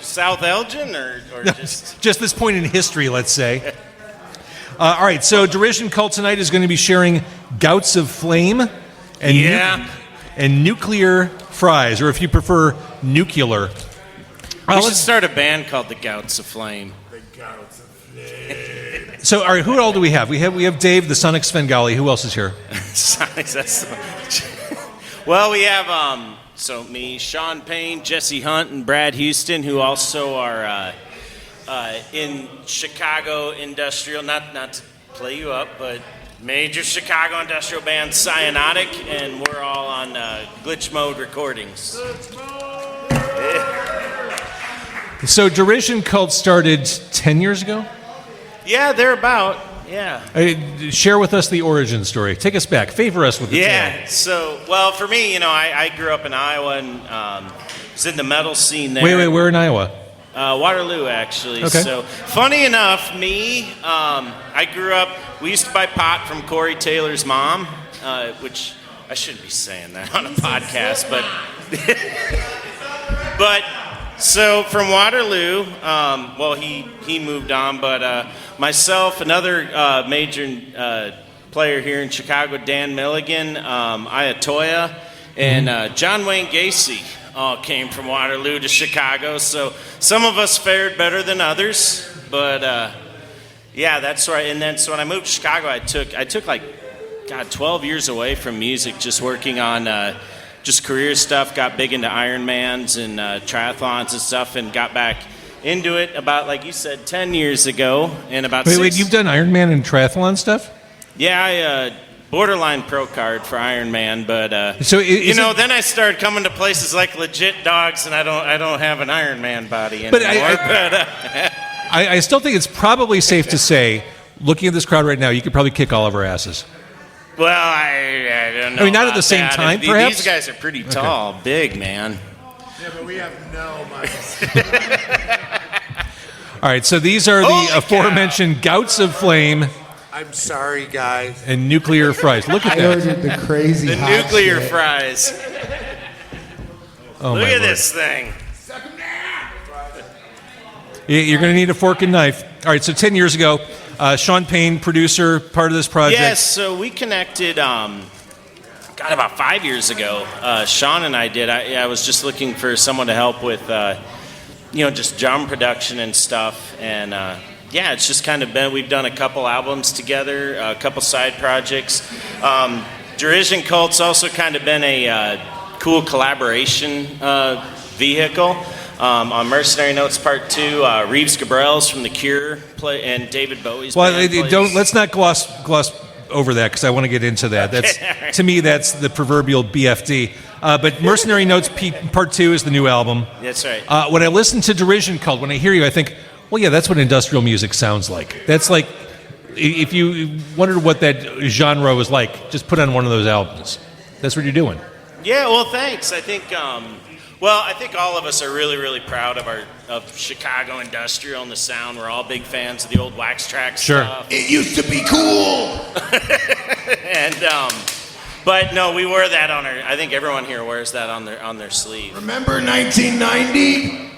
South Elgin or just this point in history, let's say. All right, so Derision Cult tonight is going to be sharing Gouts of Flame and Nuclear Fries, or if you prefer, Nuclear. We should start a band called the Gouts of Flame. The Gouts of Flame. So, all right, who all do we have? We have Dave, the Sonic Svengali. Who else is here? Well, we have so me, Sean Payne, Jesse Hunt, and Brad Houston, who also are in Chicago industrial. Not to play you up, but major Chicago industrial band Cyanotic, and we're all on Glitch Mode Recordings. So Derision Cult started 10 years ago? Yeah, they're about. Yeah. Share with us the origin story. Take us back. Favor us with the tale. So, well, for me, I grew up in Iowa and was in the metal scene there. Wait, where in Iowa? Waterloo, actually. Okay. So, funny enough, I grew up, we used to buy pot from Corey Taylor's mom, which I shouldn't be saying that on a podcast, but so from Waterloo, he moved on, but myself, another major player here in Chicago, Dan Milligan, Ayatoya, and John Wayne Gacy all came from Waterloo to Chicago. So some of us fared better than others, but yeah, that's right. And then so when I moved to Chicago, I took like 12 years away from music, just working on just career stuff. Got big into Ironmans and triathlons and stuff, and got back into it about, like you said, 10 years ago. And about Wait, you've done Ironman and triathlon stuff? Yeah, I borderline pro card for Ironman, but then I started coming to places like Legit Dogs, and I don't have an Ironman body anymore. I still think it's probably safe to say, looking at this crowd right now, you could probably kick all of our asses. Well, I don't know. I mean, not at the same time, perhaps? These guys are pretty tall, big, man. Yeah, but we have no mics. All right, so these are the aforementioned Gouts of Flame. I'm sorry, guys. And Nuclear Fries. Look at that. I ordered the crazy The hot Nuclear shit. Fries. Oh, Look my at Lord. this thing. You're going to need a fork and knife. All right, so 10 years ago, Sean Payne, producer, part of this project. Yes, so we connected, about 5 years ago. Sean and I did. I was just looking for someone to help with, just drum production and stuff. And, it's just kind of been, we've done a couple albums together, a couple side projects. Derision Cult's also kind of been a cool collaboration vehicle. On Mercenary Notes Part 2, Reeves Gabrels from The Cure and David Bowie's band plays. Let's not gloss over that, because I want to get into that. That's to me, that's the proverbial BFD. But Mercenary Notes Part 2 is the new album. That's right. When I listen to Derision Cult, when I hear you, I think, well, yeah, that's what industrial music sounds like. That's like If you wondered what that genre was like, just put on one of those albums. That's what you're doing. Yeah, well, thanks. I think, I think all of us are really, really proud of Chicago industrial and the sound. We're all big fans of the old Wax Trax stuff. It used to be cool. And but no, we wear that on our. I think everyone here wears that on their sleeve. Remember 1990?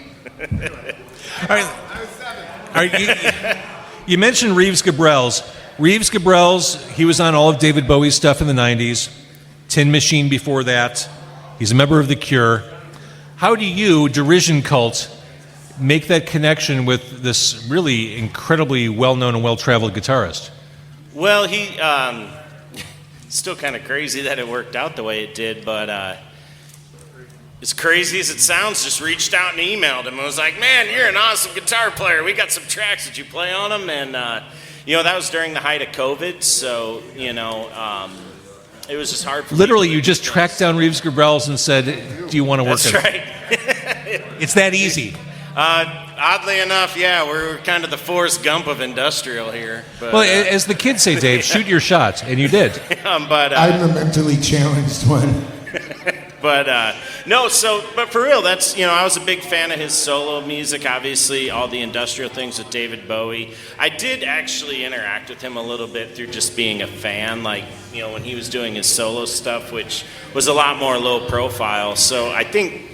All right, you mentioned Reeves Gabrels. Reeves Gabrels, he was on all of David Bowie's stuff in the 90s. Tin Machine before that. He's a member of The Cure. How do you, Derision Cult, make that connection with this really incredibly well-known and well-traveled guitarist? Well, he still kind of crazy that it worked out the way it did, but as crazy as it sounds, just reached out and emailed him and was like, man, you're an awesome guitar player. We got some tracks. Did you play on them? And, that was during the height of COVID, so, it was just hard for Literally, you just tracked down Reeves Gabrels and said, do you want to work That's with right. It's that easy. Oddly enough, yeah, we're kind of the Forrest Gump of industrial here. But, Well, as the kids say, Dave, shoot your shot, and you did. but I'm the mentally challenged one. But but for real, that's, I was a big fan of his solo music, obviously, all the industrial things with David Bowie. I did actually interact with him a little bit through just being a fan, like, when he was doing his solo stuff, which was a lot more low profile. So I think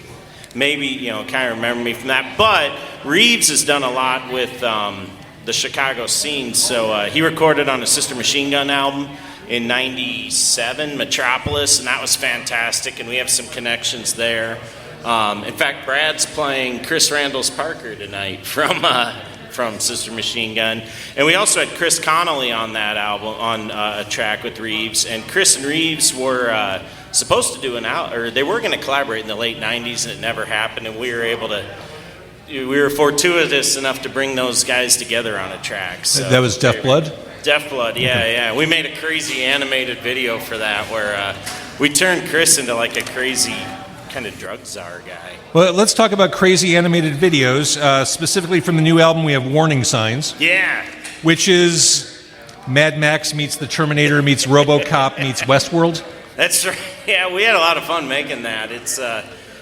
maybe, kind of remember me from that. But Reeves has done a lot with the Chicago scene. So he recorded on a Sister Machine Gun album in 97, Metropolis, and that was fantastic, and we have some connections there. In fact, Brad's playing Chris Randall's Parker tonight from Sister Machine Gun. And we also had Chris Connolly on that album, on a track with Reeves, and Chris and Reeves were supposed to do they were going to collaborate in the late 90s, and it never happened, and we were fortuitous enough to bring those guys together on a track. So That was Deaf Blood? Deaf Blood, yeah. We made a crazy animated video for that where we turned Chris into like a crazy kind of drug czar guy. Well, let's talk about crazy animated videos. Specifically from the new album, we have Warning Signs. Yeah. Which is Mad Max meets The Terminator meets RoboCop meets Westworld. That's right. Yeah, we had a lot of fun making that. It's,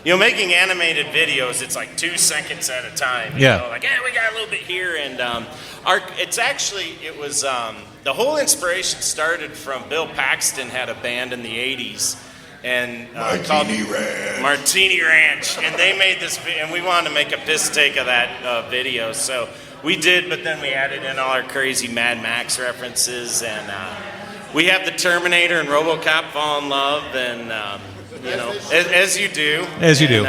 making animated videos, it's like 2 seconds at a time. Yeah. Like, we got a little bit here. And it was the whole inspiration started from Bill Paxton had a band in the 80s. And called Martini Ranch, and they made this, and we wanted to make a piss take of that video, so we did. But then we added in all our crazy Mad Max references, and we have the Terminator and RoboCop fall in love, and as you do. As you do.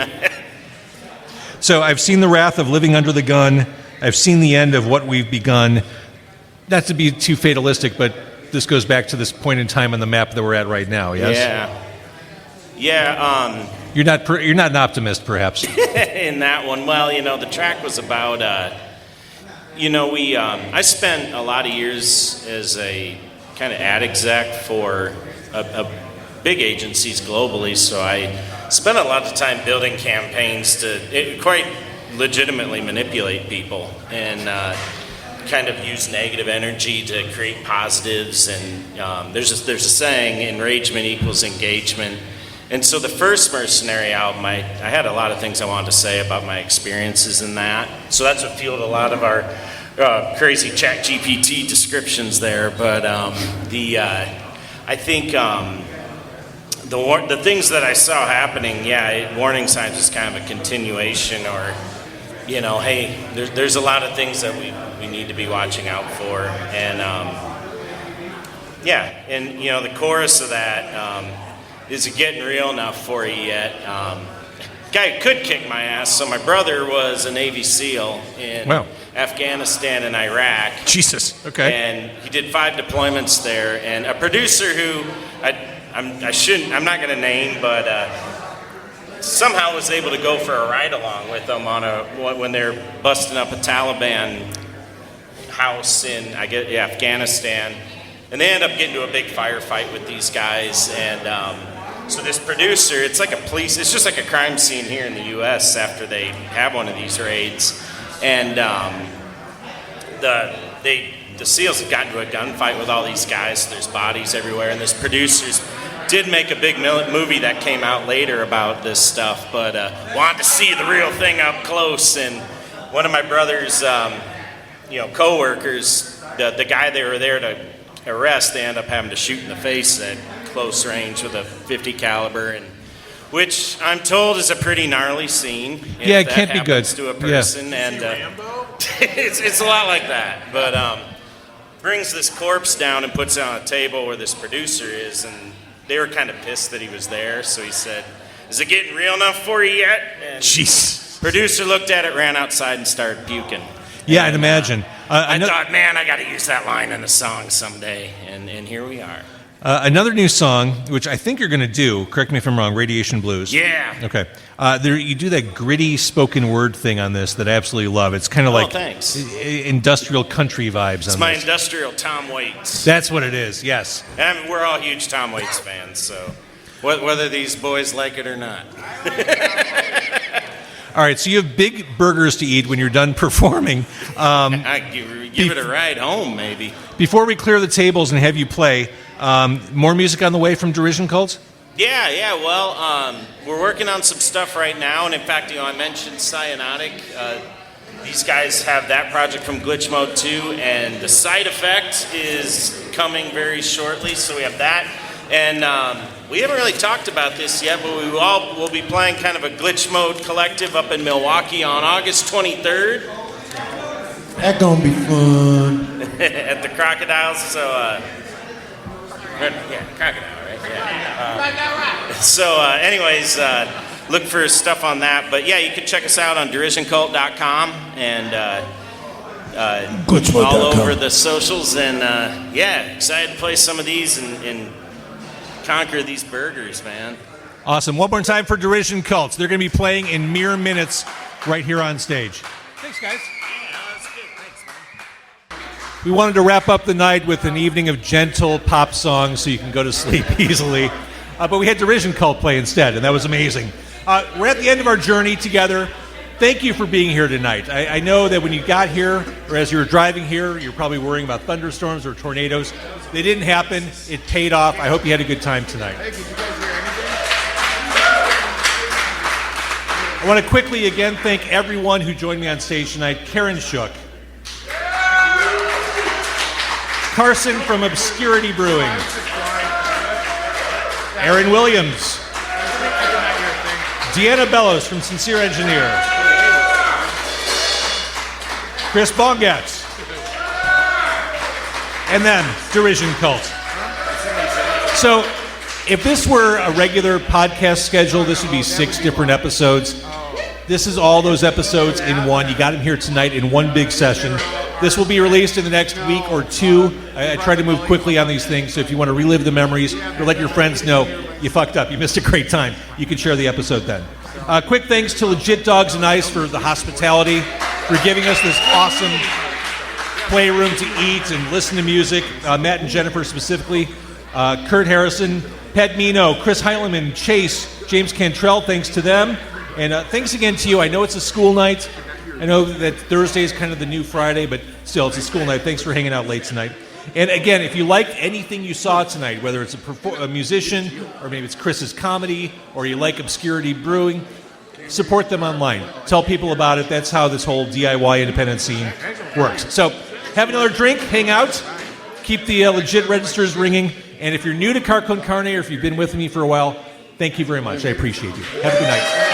So I've seen the wrath of Living Under the Gun. I've seen the end of What We've Begun. Not to be too fatalistic, but this goes back to this point in time on the map that we're at right now. Yes. Yeah. Yeah, you're not an optimist, perhaps. In that one. Well, the track was about, I spent a lot of years as a kind of ad exec for a big agencies globally, so I spent a lot of time building campaigns to quite legitimately manipulate people and kind of use negative energy to create positives. And there's a saying, enragement equals engagement. And so the first Mercenary album, I had a lot of things I wanted to say about my experiences in that. So that's what fueled a lot of our crazy ChatGPT descriptions there. But I think the things that I saw happening, Warning Signs was kind of a continuation, or hey, there's a lot of things that we need to be watching out for. And the chorus of that. Is it getting real enough for you yet? Guy who could kick my ass. So my brother was a Navy SEAL in Afghanistan and Iraq. Jesus. Okay. And he did 5 deployments there. And a producer who I'm not going to name, but somehow was able to go for a ride along with them when they're busting up a Taliban house in Afghanistan. And they end up getting to a big firefight with these guys, and so this producer, it's just like a crime scene here in the U.S. after they have one of these raids, and they the SEALs have gotten into a gunfight with all these guys. So there's bodies everywhere, and this producers did make a big movie that came out later about this stuff, but wanted to see the real thing up close. And one of my brother's, co-workers, the guy they were there to arrest, they end up having to shoot in the face at close range with a .50 caliber, and which I'm told is a pretty gnarly scene. Yeah, it can't be good. To a person, and it's a lot like that. But brings this corpse down and puts it on a table where this producer is, and they were kind of pissed that he was there. So he said, "Is it getting real enough for you yet?" And Jeez. Producer looked at it, ran outside, and started puking. Yeah, I'd imagine. I thought, man, I got to use that line in a song someday, and here we are. Another new song, which I think you're going to do, correct me if I'm wrong, Radiation Blues. Yeah. Okay. You do that gritty spoken word thing on this that I absolutely love. It's kind of like thanks. Industrial country vibes It's on my this. industrial Tom Waits. That's what it is, yes. And we're all huge Tom Waits fans, so whether these boys like it or not. All right, so you have big burgers to eat when you're done performing. I give it a ride home, maybe. Before we clear the tables and have you play, more music on the way from Derision Cult? Yeah. Well, we're working on some stuff right now, and in fact, I mentioned Cyanotic. These guys have that project from Glitch Mode 2, and the Side Effect is coming very shortly, so we have that. And we haven't really talked about this yet, but we'll be playing kind of a Glitch Mode collective up in Milwaukee on August 23rd. That gonna be fun. At the Crocodiles, so Crocodile, right? Yeah. Anyways, look for stuff on that. But yeah, you can check us out on derisioncult.com and all over the socials. And excited to play some of these and conquer these burgers, man. Awesome. One more time for Derision Cult. They're going to be playing in mere minutes right here on stage. Thanks, guys. We wanted to wrap up the night with an evening of gentle pop songs so you can go to sleep easily. But we had Derision Cult play instead, and that was amazing. We're at the end of our journey together. Thank you for being here tonight. I know that when you got here, or as you were driving here, you're probably worrying about thunderstorms or tornadoes. They didn't happen. It paid off. I hope you had a good time tonight. Hey, did you guys hear anything? I want to quickly again thank everyone who joined me on stage tonight. Karen Shook. Carson from Obscurity Brewing. Aaron Williams. Deanna Bellows from Sincere Engineer. Chris Bongat. And then Derision Cult. So if this were a regular podcast schedule, this would be 6 different episodes. This is all those episodes in one. You got them here tonight in one big session. This will be released in the next week or 2. I try to move quickly on these things, so if you want to relive the memories or let your friends know you fucked up, you missed a great time, you can share the episode then. Quick thanks to Legit Dogs and Ice for the hospitality, for giving us this awesome playroom to eat and listen to music. Matt and Jennifer specifically. Kurt Harrison, Pat Mino, Chris Heileman, Chase, James Cantrell, thanks to them. And thanks again to you. I know it's a school night. I know that Thursday is kind of the new Friday, but still, it's a school night. Thanks for hanging out late tonight. And again, if you liked anything you saw tonight, whether it's a musician or maybe it's Chris's comedy or you like Obscurity Brewing, support them online. Tell people about it. That's how this whole DIY independent scene works. So have another drink, hang out, keep the legit registers ringing. And if you're new to Car Con Carne or if you've been with me for a while, thank you very much. I appreciate you. Have a good night.